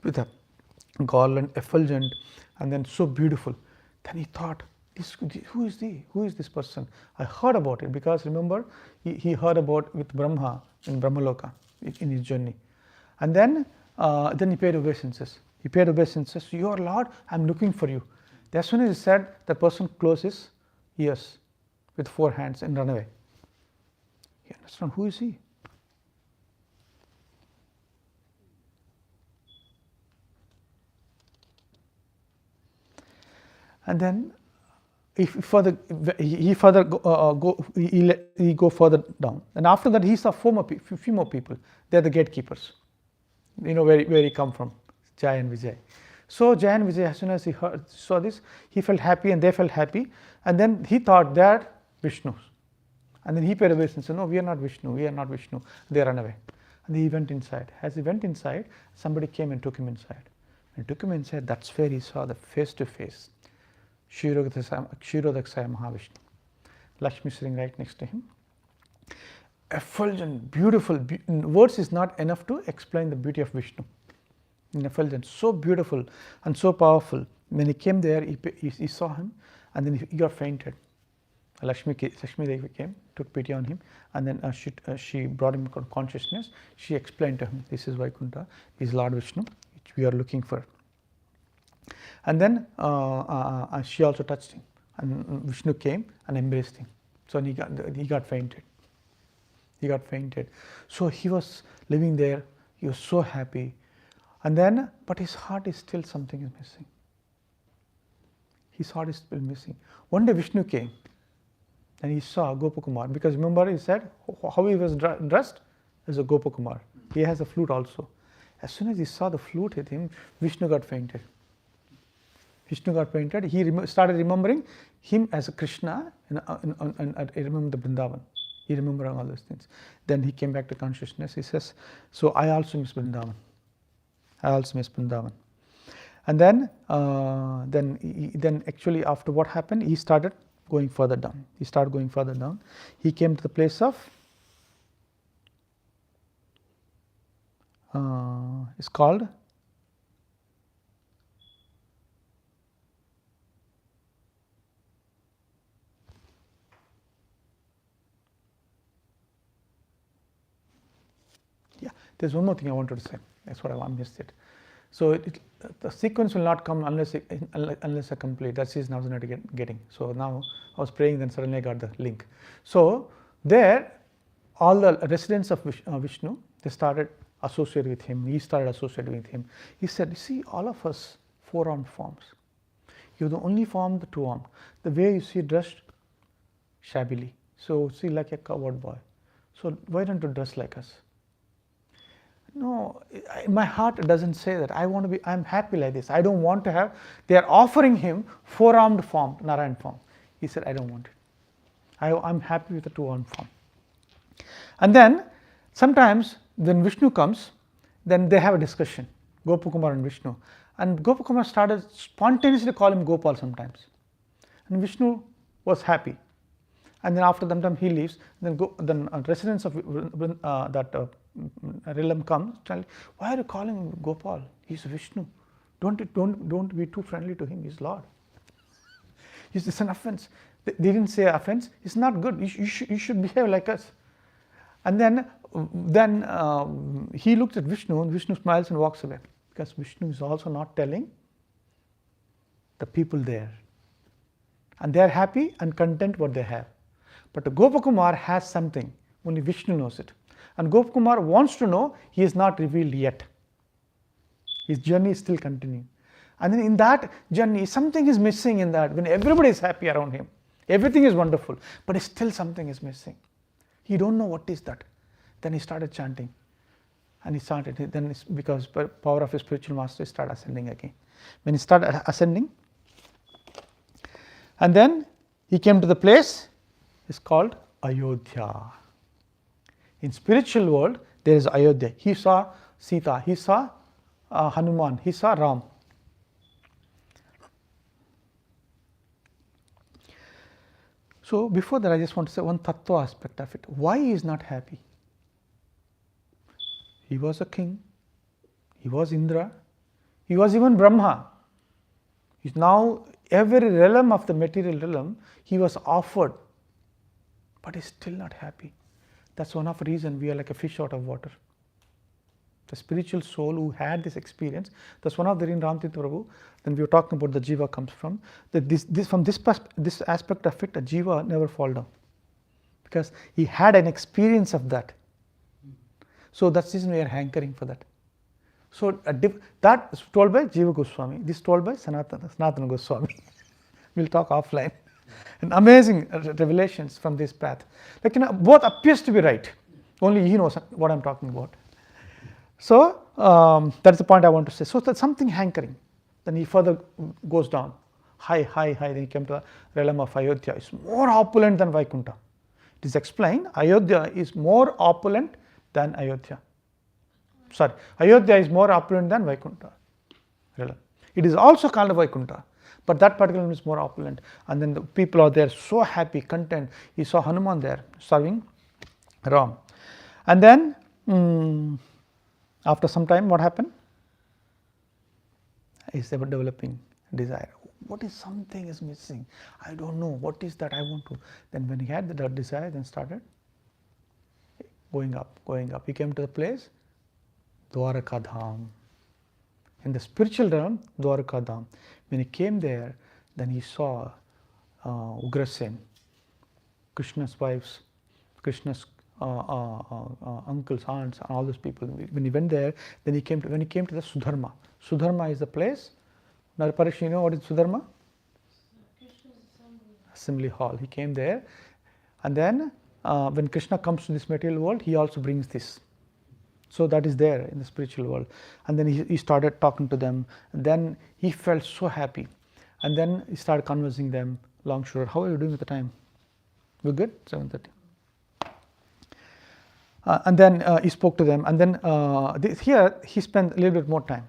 with a garland, effulgent, and then so beautiful. Then he thought, who is this person? I heard about it, because remember, he heard about with Brahma in Brahmaloka in his journey. And then he paid obeisances. Your Lord, I am looking for you. As soon as he said, the person closed his ears with four hands and run away. You understand, who is he? And then he go further down, and after that he saw few more people. They are the gatekeepers. Where he come from, Jai and Vijay. So Jai and Vijay, as soon as he saw this, he felt happy and they felt happy, and then he thought they are Vishnus. And then he paid obeisance and said, no, we are not Vishnu. They ran away. And he went inside. As he went inside, somebody came and took him inside. That's where he saw the face to face Kshirodaksaya Mahavishnu. Lakshmi sitting right next to him. Effulgent, beautiful. Words is not enough to explain the beauty of Vishnu. Effulgent, so beautiful and so powerful. When he came there, he saw him, and then he got fainted. Lakshmi Devi came, took pity on him, and then she brought him consciousness. She explained to him, this is Vaikuntha, this is Lord Vishnu, which we are looking for. And then she also touched him, and Vishnu came and embraced him. So he got fainted. So he was living there, he was so happy, and then, but his heart is still, something is missing. His heart is still missing. One day Vishnu came and he saw Gopakumar, because remember he said how he was dressed as a Gopakumar. He has a flute also. As soon as he saw the flute with him, Vishnu got fainted. He started remembering him as a Krishna, and I remember the Vrindavan. He remembered all those things. Then he came back to consciousness. He says, so I also miss Vrindavan. And then actually after what happened, he started going further down. He came to the place of, it's called there's one more thing I wanted to say. That's what I missed it. So the sequence will not come unless I complete. That's his now not getting. So now I was praying, then suddenly I got the link. So there, all the residents of Vishnu, they started associated with him. He started associated with him. He said, see, all of us four-armed forms. You're the only form, the two-armed. The way you see dressed shabbily. So see, like a coward boy. So why don't you dress like us? No, my heart doesn't say that. I'm happy like this. I don't want to have, they are offering him four-armed form, Narayan form. He said, I don't want it. I'm happy with the two-armed form. And then sometimes when Vishnu comes, then they have a discussion, Gopakumar and Vishnu. And Gopakumar started spontaneously call him Gopal sometimes. And Vishnu was happy. And then after some time he leaves, then residents of that realm comes, tell, why are you calling him Gopal? He's Vishnu. Don't be too friendly to him, he's Lord. It's an offense. They didn't say offense, it's not good. You should behave like us. And then he looks at Vishnu, and Vishnu smiles and walks away, because Vishnu is also not telling the people there. And they are happy and content what they have. But Gopakumar has something, only Vishnu knows it. And Gopakumar wants to know, he is not revealed yet. His journey is still continuing. And then in that journey, something is missing in that, when everybody is happy around him. Everything is wonderful, but still something is missing. He don't know what is that. Then he started chanting. And he started, then because power of his spiritual master, he started ascending again. When he started ascending, and then he came to the place, it's called Ayodhya. In spiritual world, there is Ayodhya. He saw Sita, he saw Hanuman, he saw Ram. So before that, I just want to say one tattva aspect of it. Why he is not happy? He was a king, he was Indra, he was even Brahma. He's now every realm of the material realm he was offered, but he's still not happy. That's one of the reasons we are like a fish out of water. The spiritual soul who had this experience, that's one of the reasons Ramtirtha Prabhu, then we were talking about the jiva comes from, that this aspect of it, a jiva never fall down, because he had an experience of that. So that's the reason we are hankering for that. So that is told by Jiva Goswami, this is told by Sanatana Goswami. We'll talk offline. And amazing revelations from this path. Like, both appears to be right. Only he knows what I'm talking about. So that's the point I want to say. So that's something hankering. Then he further goes down. High. Then he came to the realm of Ayodhya. It's more opulent than Vaikuntha. It is explained, Ayodhya is more opulent than Ayodhya. Sorry, Ayodhya is more opulent than Vaikuntha. It is also called Vaikuntha, but that particular one is more opulent. And then the people are there so happy, content. He saw Hanuman there serving Ram. And then after some time, what happened? He is developing desire. What is something is missing? I don't know. What is that I want to? Then when he had that desire, then started going up. He came to the place, Dwaraka Dham. In the spiritual realm, Dwaraka Dham. When he came there, then he saw Ugrasen, Krishna's wives, Krishna's uncles, aunts, and all those people. When he went there, then when he came to the Sudharma. Sudharma is the place. Now, Parish, you know what is Sudharma? Assembly hall. He came there, and then when Krishna comes to this material world, he also brings this. So that is there in the spiritual world. And then he started talking to them. And then he felt so happy. And then he started conversing them. Long short, how are you doing with the time? We're good? 7:30. And then he spoke to them. And then here he spent a little bit more time.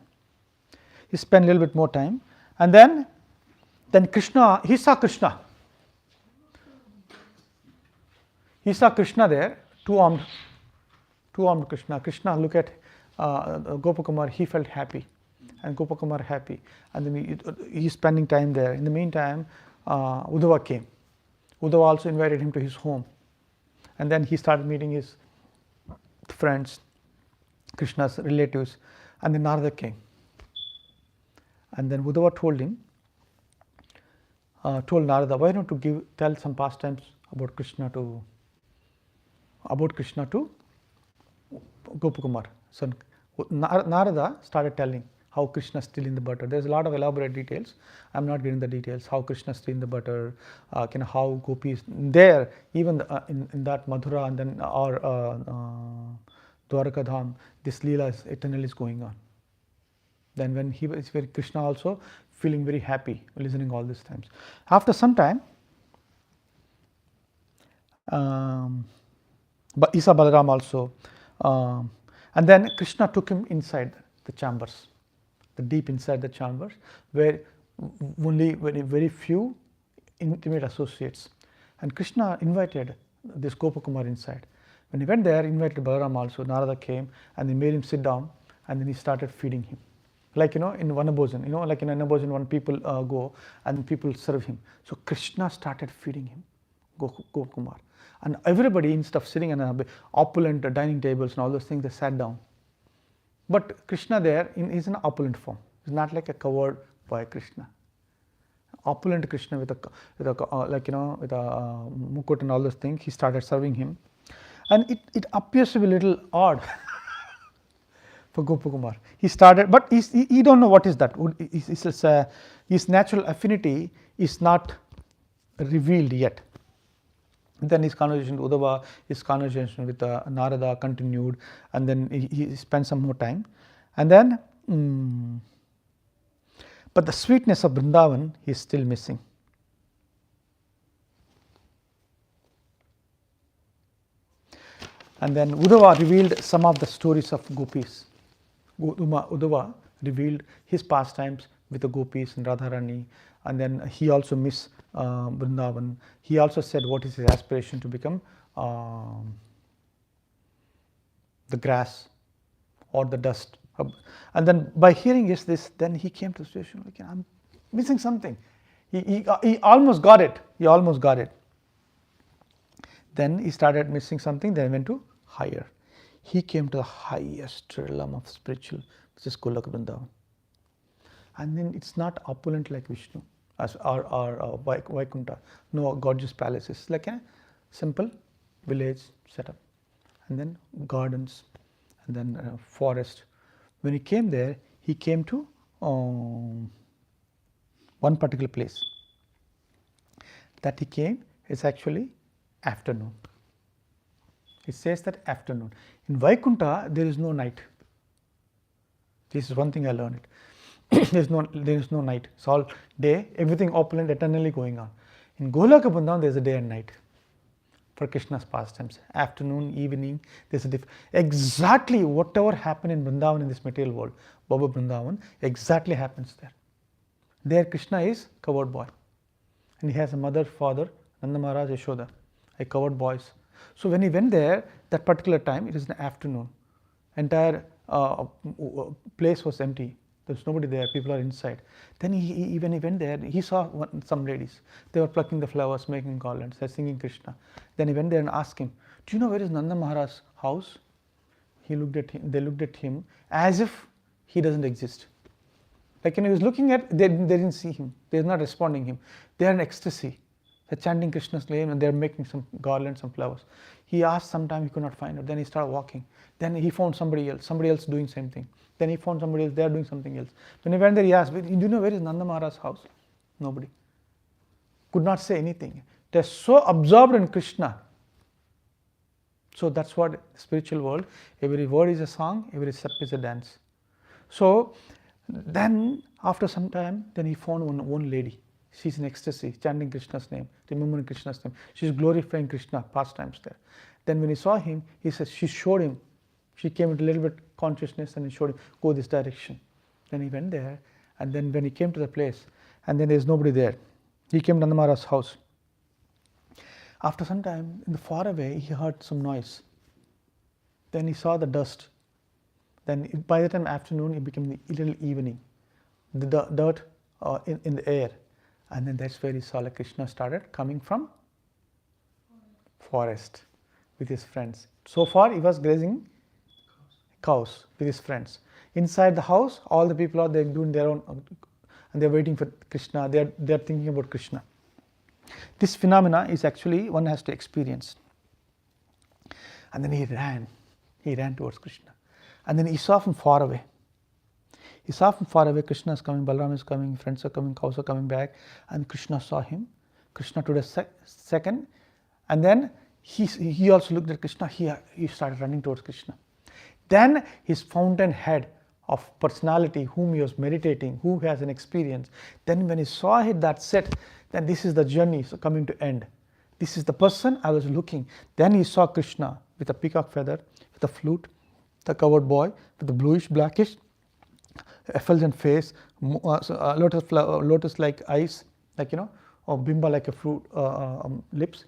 And then Krishna, he saw Krishna. He saw Krishna there, two-armed Krishna. Krishna look at Gopakumar, he felt happy, and Gopakumar happy. And then he's spending time there. In the meantime, Uddhava came. Uddhava also invited him to his home. And then he started meeting his friends, Krishna's relatives, and then Narada came. And then Uddhava told Narada, why don't you tell some pastimes about Krishna to Gopakumar. So Narada started telling how Krishna is still in the butter. There's a lot of elaborate details. I'm not getting the details. How Krishna is still in the butter, how Gopi is there, even in that Madhura, and then or Dwarka Dham, this Leela is eternally is going on. Then when he was very Krishna also feeling very happy listening all these times. After some time, but Isa Balaram also, and then Krishna took him inside the chambers, the deep inside the chambers, where only very few intimate associates. And Krishna invited this Gopakumar inside. When he went there, invited Balaram also. Narada came and they made him sit down, and then he started feeding him. Like in Vanabhojan, like in Vanabhojan when people go and people serve him. So Krishna started feeding him, Gopakumar. And everybody, instead of sitting on opulent dining tables and all those things, they sat down. But Krishna there is an opulent form. It's not like a covered by Krishna. Opulent Krishna with a mukut and all those things. He started serving him, and it appears to be a little odd for Gopakumar. He started, but he don't know what is that. His natural affinity is not revealed yet. Then his conversation with Uddhava, his conversation with Narada continued, and then he spent some more time. And then, but the sweetness of Vrindavan he is still missing. And then Uddhava revealed some of the stories of gopis. Uddhava revealed his pastimes with the gopis and Radharani, and then he also missed Vrindavan. He also said what is his aspiration to become the grass or the dust. And then by hearing this, then he came to the situation like, I'm missing something. He almost got it. He almost got it. Then he started missing something. Then he went to higher. He came to the highest realm of spiritual, which is Golok Vrindavan. And then it's not opulent like Vishnu or Vaikuntha. No gorgeous palaces. Like a simple village setup, and then gardens, and then forest. When he came there, he came to one particular place. That he came is actually afternoon. It says that afternoon. In Vaikuntha, there is no night. This is one thing I learned. There is no night. It's all day. Everything opulent, eternally going on. In Golaka Vrindavan, there is a day and night for Krishna's pastimes. Afternoon, evening, there's a difference. Exactly whatever happened in Vrindavan in this material world, Baba Vrindavan, exactly happens there. There Krishna is covered boy, and he has a mother, father, Nanda Maharaj, Yashoda, a covered boys. So when he went there, that particular time, it is an afternoon. Entire place was empty. There's nobody there. People are inside. Then when he went there, he saw some ladies. They were plucking the flowers, making garlands. They're singing Krishna. Then he went there and asked him, "Do you know where is Nanda Maharaj's house?" He looked at him. They looked at him as if he doesn't exist. Like he was looking at, they didn't see him. They're not responding him. They are in ecstasy. They're chanting Krishna's name and they're making some garlands, some flowers. He asked sometime, he could not find it. Then he started walking. Then he found somebody else doing same thing. Then he found somebody else, they are doing something else. When he went there, he asked, "Do you know where is Nanda Maharaj's house?" Nobody. Could not say anything. They're so absorbed in Krishna. So that's what spiritual world, every word is a song, every step is a dance. So then after some time, then he found one lady. She's in ecstasy, chanting Krishna's name, remembering Krishna's name. She's glorifying Krishna, pastimes there. Then when he saw him, he says, she showed him. She came into a little bit consciousness and he showed him, go this direction. Then he went there, and then when he came to the place, and then there's nobody there. He came to Nanda Maharaj's house. After some time, in the far away, he heard some noise. Then he saw the dust. Then by the time afternoon, it became a little evening. The dirt in the air. And then that's where he saw like Krishna started coming from forest with his friends. So far, he was grazing cows with his friends. Inside the house, all the people are there doing their own, and they're waiting for Krishna. They're thinking about Krishna. This phenomena is actually one has to experience. And then he ran towards Krishna. And then he saw from far away. He saw from far away Krishna is coming, Balaram is coming, friends are coming, cows are coming back, and Krishna saw him. Krishna took a second, and then he also looked at Krishna. He started running towards Krishna. Then his fountainhead of personality, whom he was meditating, who has an experience, then when he saw it that set, then this is the journey coming to end. This is the person I was looking. Then he saw Krishna with a peacock feather, with a flute, the covered boy, with the bluish, blackish, effulgent face, lotus-like eyes, like, or bimba like a fruit, lips.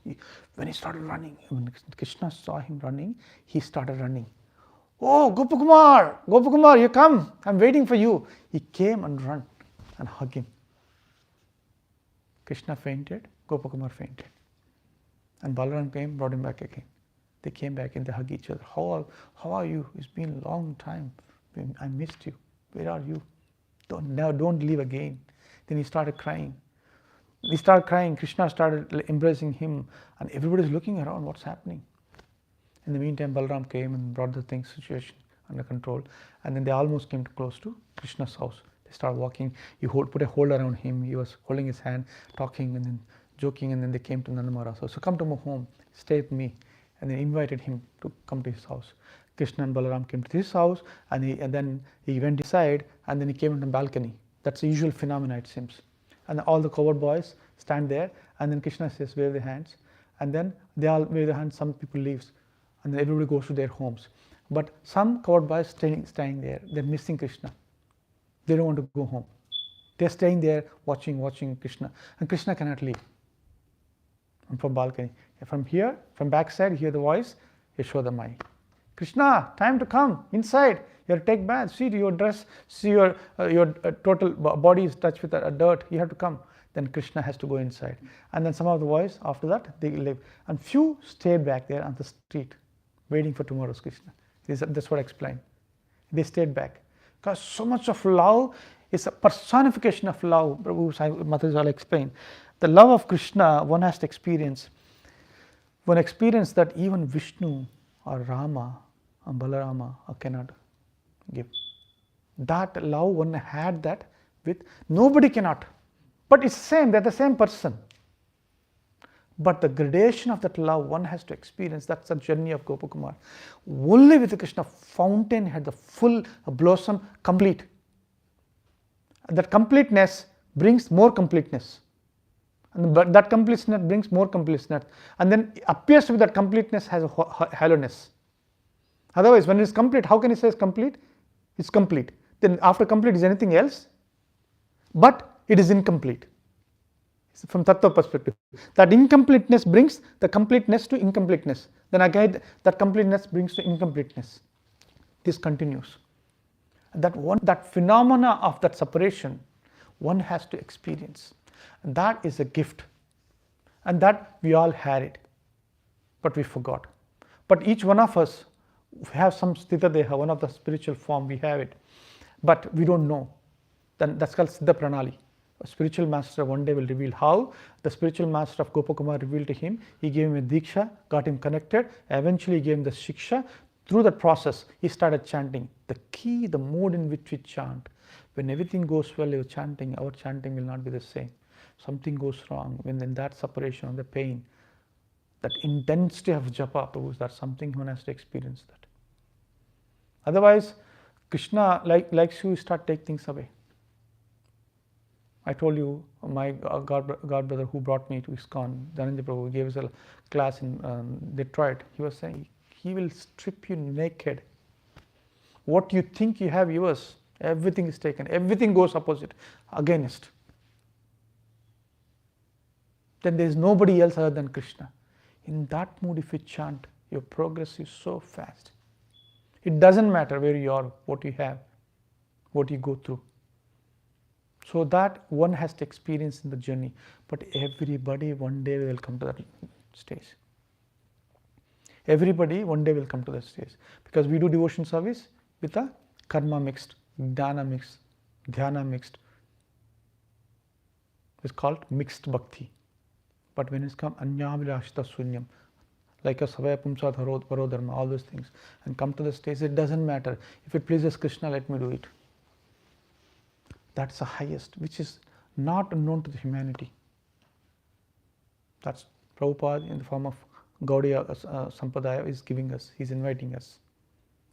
When he started running, when Krishna saw him running, he started running. Oh, Gopakumar, Gopakumar, you come, I'm waiting for you. He came and ran and hugged him. Krishna fainted, Gopakumar fainted. And Balaram came, brought him back again. They came back and they hug each other. How are you? It's been a long time. I missed you. Where are you? Don't leave again. Then he started crying. He started crying. Krishna started embracing him, and everybody's looking around. What's happening? In the meantime, Balaram came and brought the situation under control. And then they almost came close to Krishna's house. They started walking. He put a hold around him. He was holding his hand, talking and then joking. And then they came to Nandamara's house. So come to my home, stay with me. And they invited him to come to his house. Krishna and Balaram came to his house, and then he went inside, and then he came on the balcony. That's the usual phenomenon, it seems. And all the coward boys stand there, and then Krishna says, wave their hands. And then they all wave their hands, some people leaves, and then everybody goes to their homes. But some coward boys staying there, they're missing Krishna. They don't want to go home. They're staying there watching Krishna. And Krishna cannot leave from balcony. From here, from backside, hear the voice, Yashoda Mai. Krishna, time to come inside. You have to take bath. See your dress. See your total body is touched with dirt. You have to come. Then Krishna has to go inside. And then some of the boys, after that, they live. And few stayed back there on the street, waiting for tomorrow's Krishna. That's what I explained. They stayed back. Because so much of love is a personification of love. Prabhu Mataji explained. The love of Krishna, one has to experience. One experience that even Vishnu or Rama or Balarama cannot give. That love, one had that with, nobody cannot. But it's the same, they're the same person. But the gradation of that love, one has to experience. That's the journey of Gopakumar. Only with the Krishna fountain had the full blossom complete. That completeness brings more completeness. And that completeness brings more completeness. And then it appears to be that completeness has a hollowness. Otherwise, when it is complete, how can you say it's complete? It's complete. Then after complete is anything else? But it is incomplete. From Tattva perspective. That incompleteness brings the completeness to incompleteness. Then again, that completeness brings to incompleteness. This continues. That phenomena of that separation, one has to experience. And that is a gift. And that we all had it. But we forgot. But each one of us have some Sthita Deha, one of the spiritual form, we have it. But we don't know. Then that's called Siddha Pranali. A spiritual master one day will reveal how. The spiritual master of Gopakumar revealed to him. He gave him a Diksha, got him connected, eventually gave him the Shiksha. Through that process, he started chanting. The key, the mode in which we chant. When everything goes well, your chanting, our chanting will not be the same. Something goes wrong. When in that separation, the pain, that intensity of japa, that's something one has to experience that. Otherwise, Krishna likes you start take things away. I told you, my God brother who brought me to ISKCON, Dhananjay Prabhu, gave us a class in Detroit. He was saying, he will strip you naked. What you think you have yours, everything is taken. Everything goes opposite, against. Then there is nobody else other than Krishna. In that mood, if you chant, your progress is so fast. It doesn't matter where you are, what you have, what you go through. So that one has to experience in the journey. But everybody one day will come to that stage. Everybody one day will come to that stage. Because we do devotion service with a karma mixed, dhyana mixed, dhyana mixed. It's called mixed bhakti. But when it's come anyabhilashita sunyam, like a savaya pumsa parodharma, all those things, and come to the stage, it doesn't matter. If it pleases Krishna, let me do it. That's the highest, which is not known to the humanity. That's Prabhupada in the form of Gaudiya Sampradaya is giving us, he's inviting us.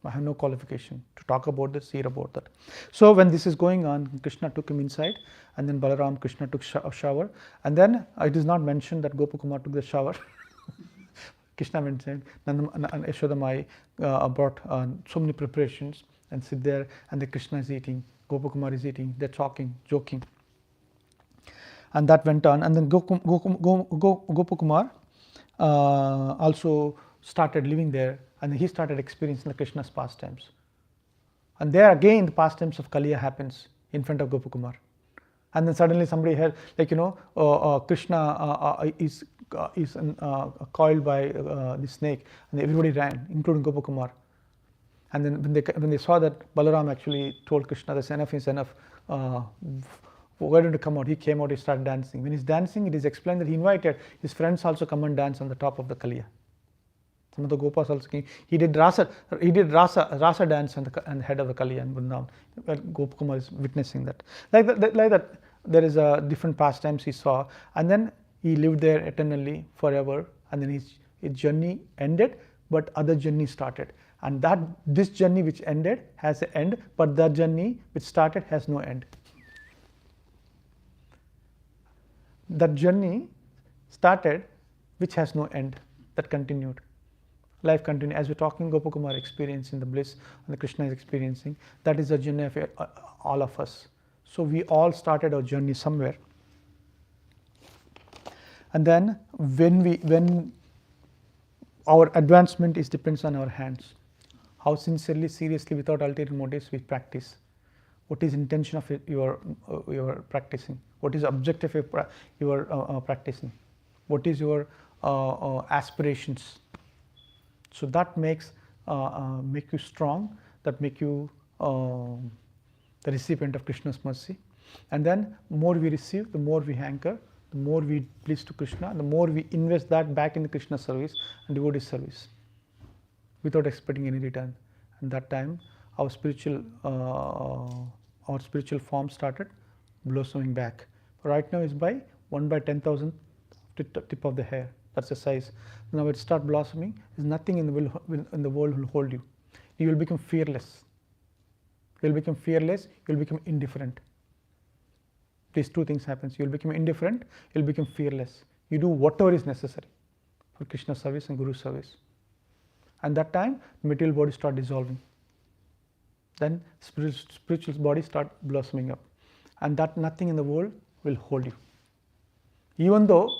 I have no qualification to talk about this, hear about that. So when this is going on, Krishna took him inside, and then Balaram, Krishna took a shower, and then it is not mentioned that Gopakumar took the shower. Krishna mentioned, and Yashodamai brought so many preparations and sit there, and the Krishna is eating, Gopakumar is eating, they're talking, joking. And that went on, and then Gopakumar also started living there, and he started experiencing the Krishna's pastimes. And there again the pastimes of Kaliya happens in front of Gopakumar. And then suddenly somebody heard, like, Krishna is coiled by the snake, and everybody ran, including Gopakumar. And then when they saw that, Balaram actually told Krishna, that's enough is enough. Why don't you come out? He came out, he started dancing. When he's dancing, it is explained that he invited his friends also come and dance on the top of the Kaliya. Some of the Gopas also came. He did rasa dance on the head of the Kaliya in Vrindavan. Gopakumar is witnessing that. Like that, there is a different pastimes he saw, and then he lived there eternally forever. And then his journey ended, but other journey started. And this journey which ended has an end, but that journey which started has no end. That journey started which has no end, that continued. Life continued. As we're talking, Gopakumar experiencing the bliss and the Krishna is experiencing. That is the journey of all of us. So we all started our journey somewhere. And then when our advancement depends on our hands, how sincerely, seriously, without ulterior motives we practice. What is intention of your practicing? What is objective of your practicing? What is your aspirations? So that make you strong, that make you the recipient of Krishna's mercy. And then more we receive, the more we hanker, the more we please to Krishna, the more we invest that back in the Krishna service and devotee service without expecting any return. And that time our spiritual form started blossoming back. Right now is by 1 by 10,000 tip of the hair. That's the size. Now it start blossoming. There's nothing in the world will hold you. You will become fearless. You will become fearless. You will become indifferent. These two things happens. You will become indifferent. You will become fearless. You do whatever is necessary for Krishna service and Guru service. And that time, material body start dissolving. Then spiritual body start blossoming up, and that nothing in the world will hold you. Even though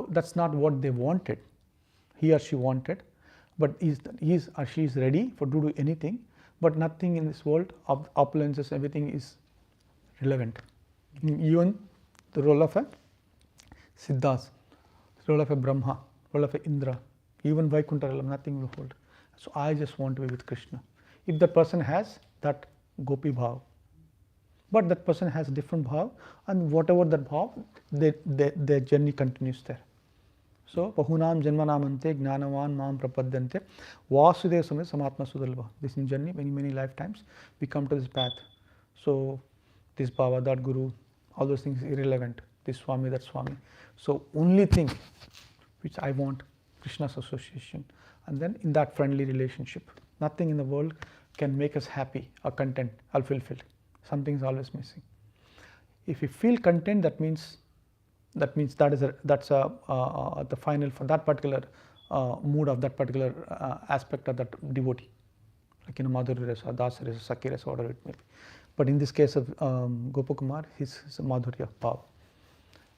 that's not what they wanted, he or she wanted, but he or she is ready to do anything, but nothing in this world of opulences, everything is relevant. Even the role of a Siddhas, the role of a Brahma, role of a Indra, even Vaikuntha realm, nothing will hold. So I just want to be with Krishna. If the person has that gopi bhav, but that person has different bhav, and whatever that bhav, their journey continues there. So Bahunam Janmanamante Gnanavan Mam Prapadyante Vasudev Samit Samatma Sudalva. This in journey, many lifetimes we come to this path. So this Baba, that Guru, all those things irrelevant. This Swami, that Swami. So only thing which I want, Krishna's association, and then in that friendly relationship. Nothing in the world can make us happy or content or fulfilled. Something is always missing. If we feel content, that means that's the final for that particular mood of that particular aspect of that devotee, like Madhurya Rasa, Dasa Rasa, Sakya Rasa, whatever it may be. But in this case of Gopakumar, his Madhurya Bhav,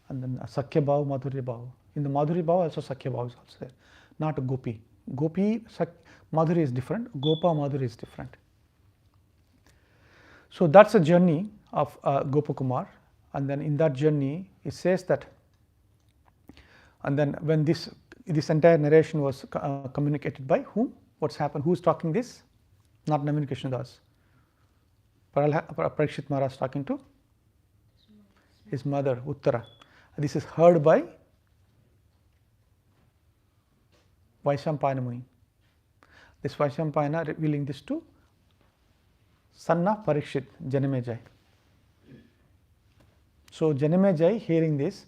and then Sakya Bhav, Madhurya Bhav. In the Madhurya Bhav also Sakya Bhav is also there, not a Gopi. Gopi Madhurya is different, Gopa Madhurya is different. So that's a journey of Gopakumar, and then in that journey it says that, and then when this entire narration was communicated by whom? What's happened? Who's talking this? Not Navin Krishna Das. Parikshit Maharaj talking to his mother Uttara. This is heard by Vaishampayana Muni. This Vaishampayana revealing this to son of Parikshit, Janamejai. So Janamejai hearing this,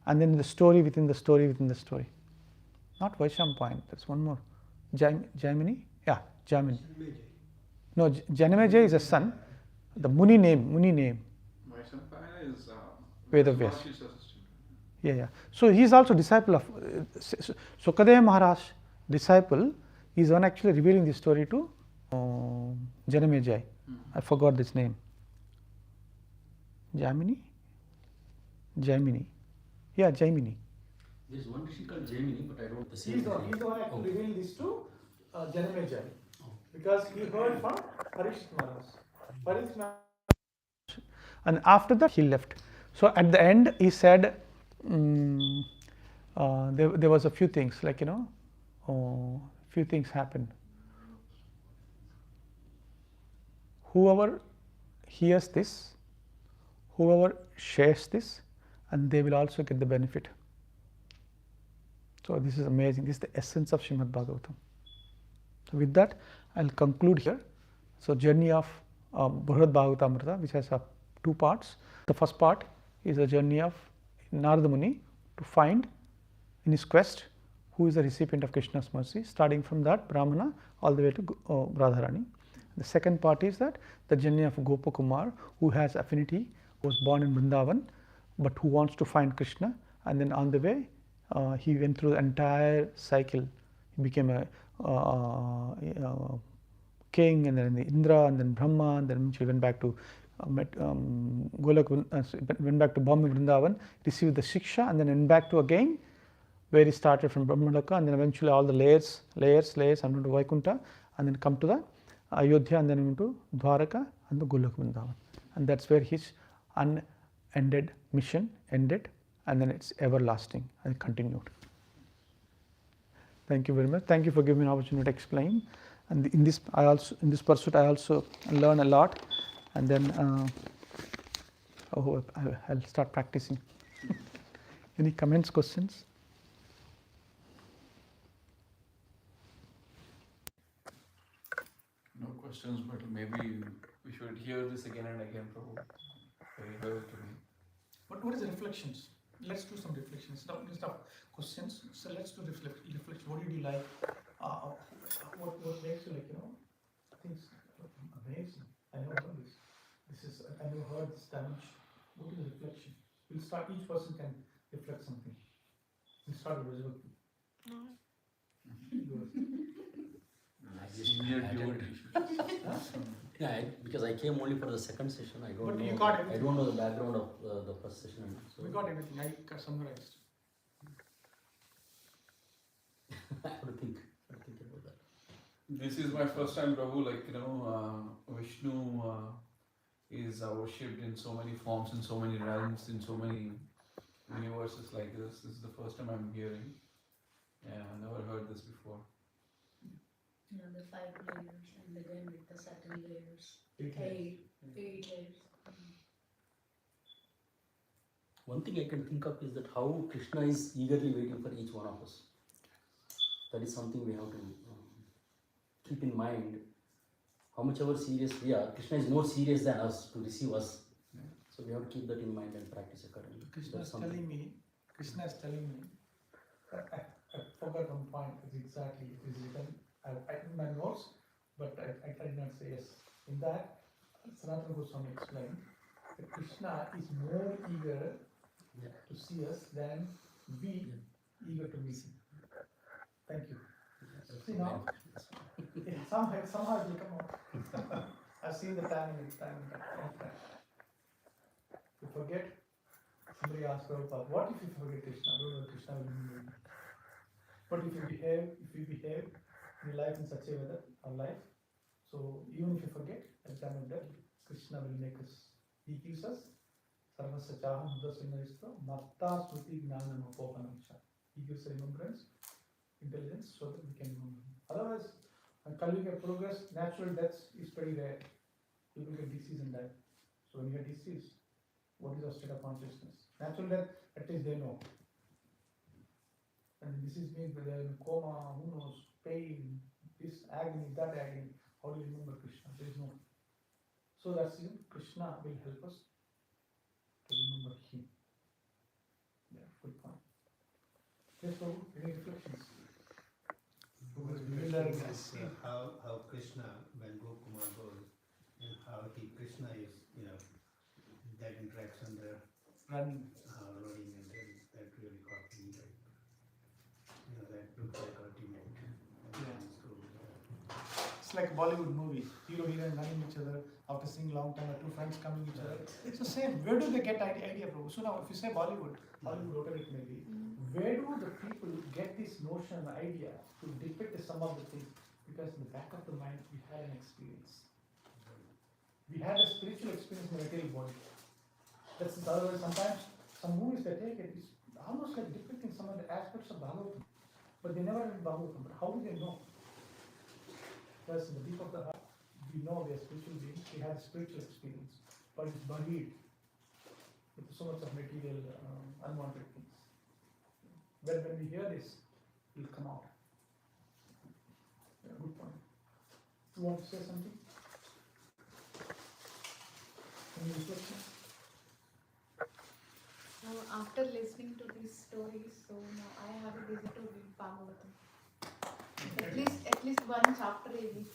and then the story within the story within the story. Not Vaisham point. There's one more. Jaimini? Yeah, Jaimini. No, Janamejaya is a son. The Muni name. Vaishampayana is Vedavyas. Mahashi's assistant. Yeah. So he is also disciple of Sukadeva Maharaj. Disciple is one actually revealing this story to Janamejaya. I forgot this name. Jaimini. Yeah, Jaimini. There is one rishi called Jaimini, but I don't the same. He's the one actually revealing this to Janamejaya, because he heard from Parikshit Maharaj. And after that he left. So at the end he said, there was a few things, like few things happened. Whoever hears this, whoever shares this, and they will also get the benefit. So this is amazing. This is the essence of Srimad Bhagavatam. So with that, I'll conclude here. So journey of Brihad Bhagavatamrita, which has 2 parts. The first part is a journey of Narada Muni to find in his quest who is the recipient of Krishna's mercy, starting from that Brahmana all the way to Radharani. The second part is that the journey of Gopakumar, who has affinity, was born in Vrindavan, but who wants to find Krishna, and then on the way he went through the entire cycle. He became a king, and then Indra, and then Brahma, and then he went back to Golok, went back to Bombay Vrindavan, received the Shiksha, and then went back to again where he started from Brahmalaka, and then eventually all the layers, and went to Vaikunta, and then come to the Ayodhya, and then went to Dwaraka and the Golok Vrindavan. And that's where his unended mission ended, and then it's everlasting and continued. Thank you very much. Thank you for giving me an opportunity to explain. And in this pursuit I also learn a lot, and then I'll start practicing. Any comments, questions? No questions, but maybe we should hear this again and again, Prabhu. Very well to me. What is the reflections? Let's do some reflections. Instead of questions, so let's do reflections. What did you like? What makes you things amazing? I never heard this. I never heard this damage. What is the reflection? We'll start. Each person can reflect something. We'll start with Rajavati. Senior devotee. Yeah, because I came only for the second session. I don't But know. you got I everything. don't know the background of the first session. So We got everything. I summarized. I have to think about that. This is my first time, Prabhu. Vishnu is worshipped in so many forms, in so many realms, in so many universes like this. This is the first time I'm hearing. Yeah, I never heard this before. The 5 layers, and again with the 7 layers. 8 layers. 8 layers. One thing I can think of is that how Krishna is eagerly waiting for each one of us. That is something we have to keep in mind. How much ever serious we are, Krishna is more serious than us to receive us. Yeah. So we have to keep that in mind and practice accordingly. Krishna That's is something. telling me. I forgot one point. Exactly. It is written. I in my notes, but I did not say yes. In that, Sanatana Goswami explained that Krishna is more eager to see us than we eager to meet him. Thank you. See now, somehow it will come out. I've seen the time. You forget. Somebody asked Prabhupada, what if you forget Krishna? Don't know Krishna will remember you. But if you behave in life in such a way that our life, so even if you forget, at the time of death, Krishna will make us. He gives us Sarvasya Chaham Hudasvinaristo Matta Sruti Gnanam Apohanamsha. He gives remembrance, intelligence, so that we can remember him. Otherwise, Kali Yuga progress, natural death is pretty rare. People get disease and die. So when you get disease, what is our state of consciousness? Natural death, at least they know. And this is means that they are in coma, who knows, pain, this agony, that agony. How do you remember Krishna? There is no. So that's it. Krishna will help us to remember him. Yeah, good point. Yes, Prabhu, any reflections? Very thing nice. is how Krishna, when Gopakumar goes, and how Krishna is, that interaction there, Running. running, and then that really caught me. Like, that looks like ultimate. Yeah. So, It's like a Bollywood movie. Hero, heroine running each other after seeing a long time, or two friends coming each other. It's the same. Where do they get idea from? So now, if you say Bollywood, Hollywood, whatever it may be, where do the people get this notion, idea to depict some of the things? Because in the back of the mind, we had an experience. We had a spiritual experience in the material body. That's the other way. Sometimes some movies they take it's almost like depicting some of the aspects of Bhagavatam, but they never read Bhagavatam. But how do they know? Because in the deep of the heart, we know we are spiritual beings. We have spiritual experience, but it's buried with so much of material, unwanted things. When we hear this, it will come out. Yeah, good point. You want to say something? Any reflections? Now, after listening to these stories, so now I have a desire to read Bhagavatam. At least one chapter a week.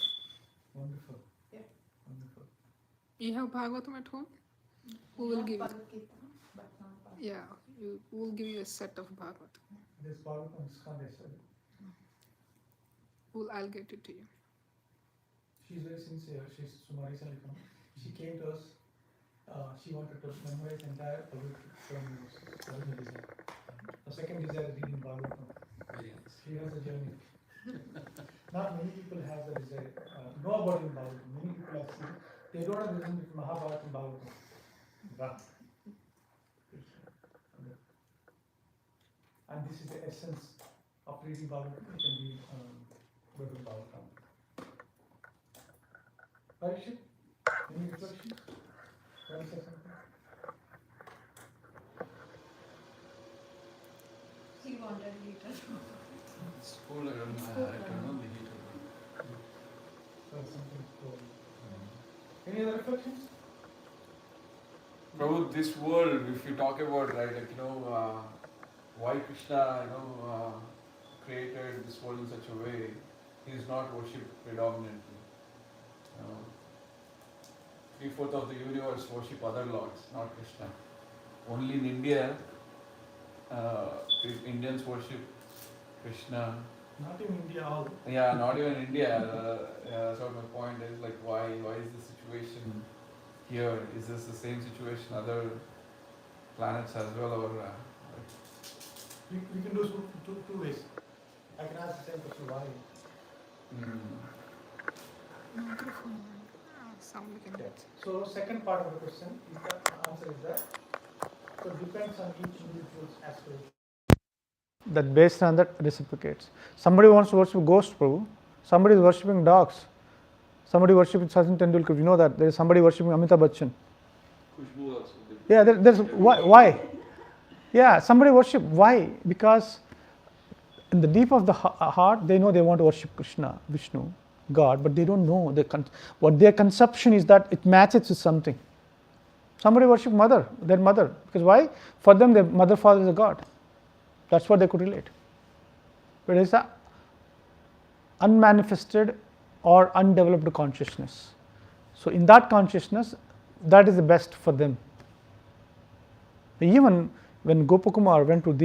Wonderful. Yeah. Wonderful. You have Bhagavatam at home? Who will Not give you? Bhagavad Gita, but not Bhagavad. Yeah, we'll give you a set of Bhagavatam. This Bhagavatam is Sunday study. I'll get it to you. She's very sincere. She's Suma recently come. She came to us. She wanted to memorize entire Bhagavad from original design. The second desire is reading Bhagavatam. Very nice. She has a journey. Not many people have the desire. Know about even Bhagavatam. Many people have seen. They don't have written Mahabharata and Bhagavatam. Wow. And this is the essence of reading Bhagavatam. It can be Bhagavad Bhagavatam. Parishit, any reflections? Want to say something? He wanted Gita. School, I don't know the heat. Something cool. Any other reflections? Prabhu, this world, if you talk about, right, why Krishna, created this world in such a way, he is not worshipped predominantly. 3/4 of the universe worship other lords, not Krishna. Only in India, Indians worship Krishna. Not in India all. Yeah, not even India. That's what my point is. Like, why is the situation here? Is this the same situation other planets as well, or? We can do two ways. I can ask the same question why. Microphone. Sound like an So second part of the question, the answer is that. So it depends on each individual's aspiration. That based on that reciprocates. Somebody wants to worship ghost Prabhu. Somebody is worshipping dogs. Somebody worshipping Sachin Tendulkar. You know that there is somebody worshipping Amitabh Bachchan. Khushbu also. Yeah, there's why? Yeah, somebody worship. Why? Because in the deep of the heart, they know they want to worship Krishna, Vishnu, God, but they don't know. What their conception is that it matches with something. Somebody worship their mother. Because why? For them, their mother, father is a God. That's what they could relate. But it's a unmanifested or undeveloped consciousness. So in that consciousness, that is the best for them. Even when Gopakumar went to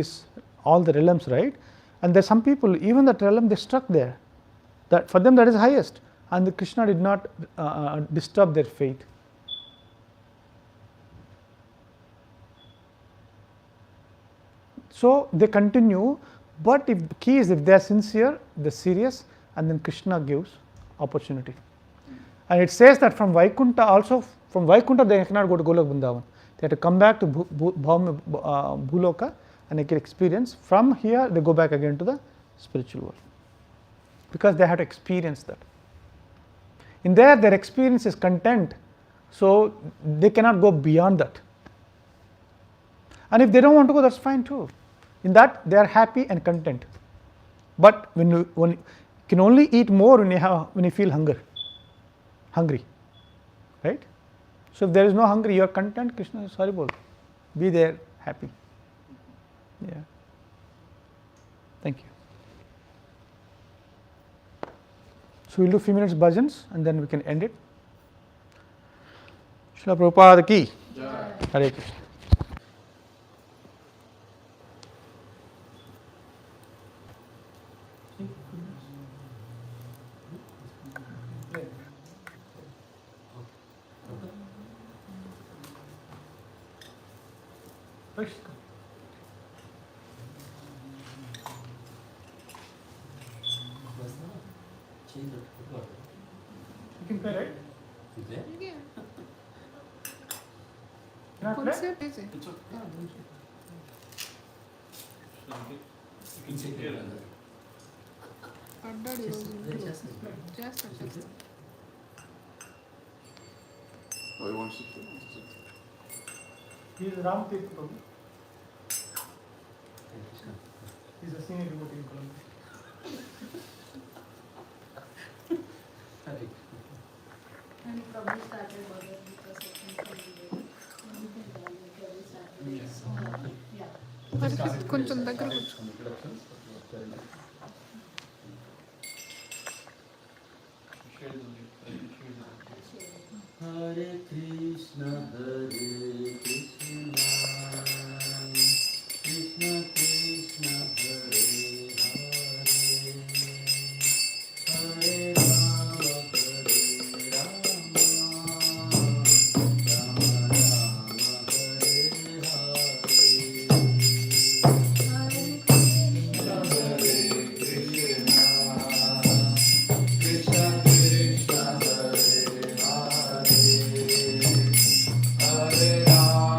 all the realms, right? And there's some people, even that realm, they struck there. That for them, that is highest. And the Krishna did not disturb their fate. So they continue, but if the key is if they are sincere, they're serious, and then Krishna gives opportunity. And it says that from Vaikuntha also, from Vaikuntha they cannot go to Golok Vrindavan. They have to come back to Bhuloka and they get experience. From here they go back again to the spiritual world. Because they have to experience that. In there their experience is content, so they cannot go beyond that. And if they don't want to go, that's fine too. In that they are happy and content. But when you can only eat more when you feel hungry, right? So if there is no hunger, you are content. Krishna is horrible. Be there, happy. Yeah. Thank you. So we'll do few minutes bhajans and then we can end it. Srila Prabhupada ki. Hare Krishna. Change the record. You can play, right? Is there? Yeah. Can I कौन play? से page है? It's okay. You can sit here. अड्डा Just just. Oh, you want to sit here? He is Ram Tirth Prabhu. Krishna. He is a senior devotee in Colombia. Hare And Prabhu started Bhagavad Gita section from the Yes. yeah. अरे కొంచెం దగ్గర కూర్చో. Some introductions. Very nice. Share the link. Share the link. Hare Krishna, Hare Krishna, Krishna Krishna, Hare Hare, Hare Rama, Hare Rama, Rama Rama, Hare Hare.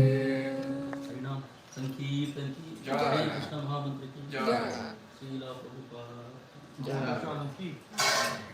हरिनाम संकीर्तन की जय कृष्ण महामंत्र की जय। श्रीला प्रभुपाद Jai.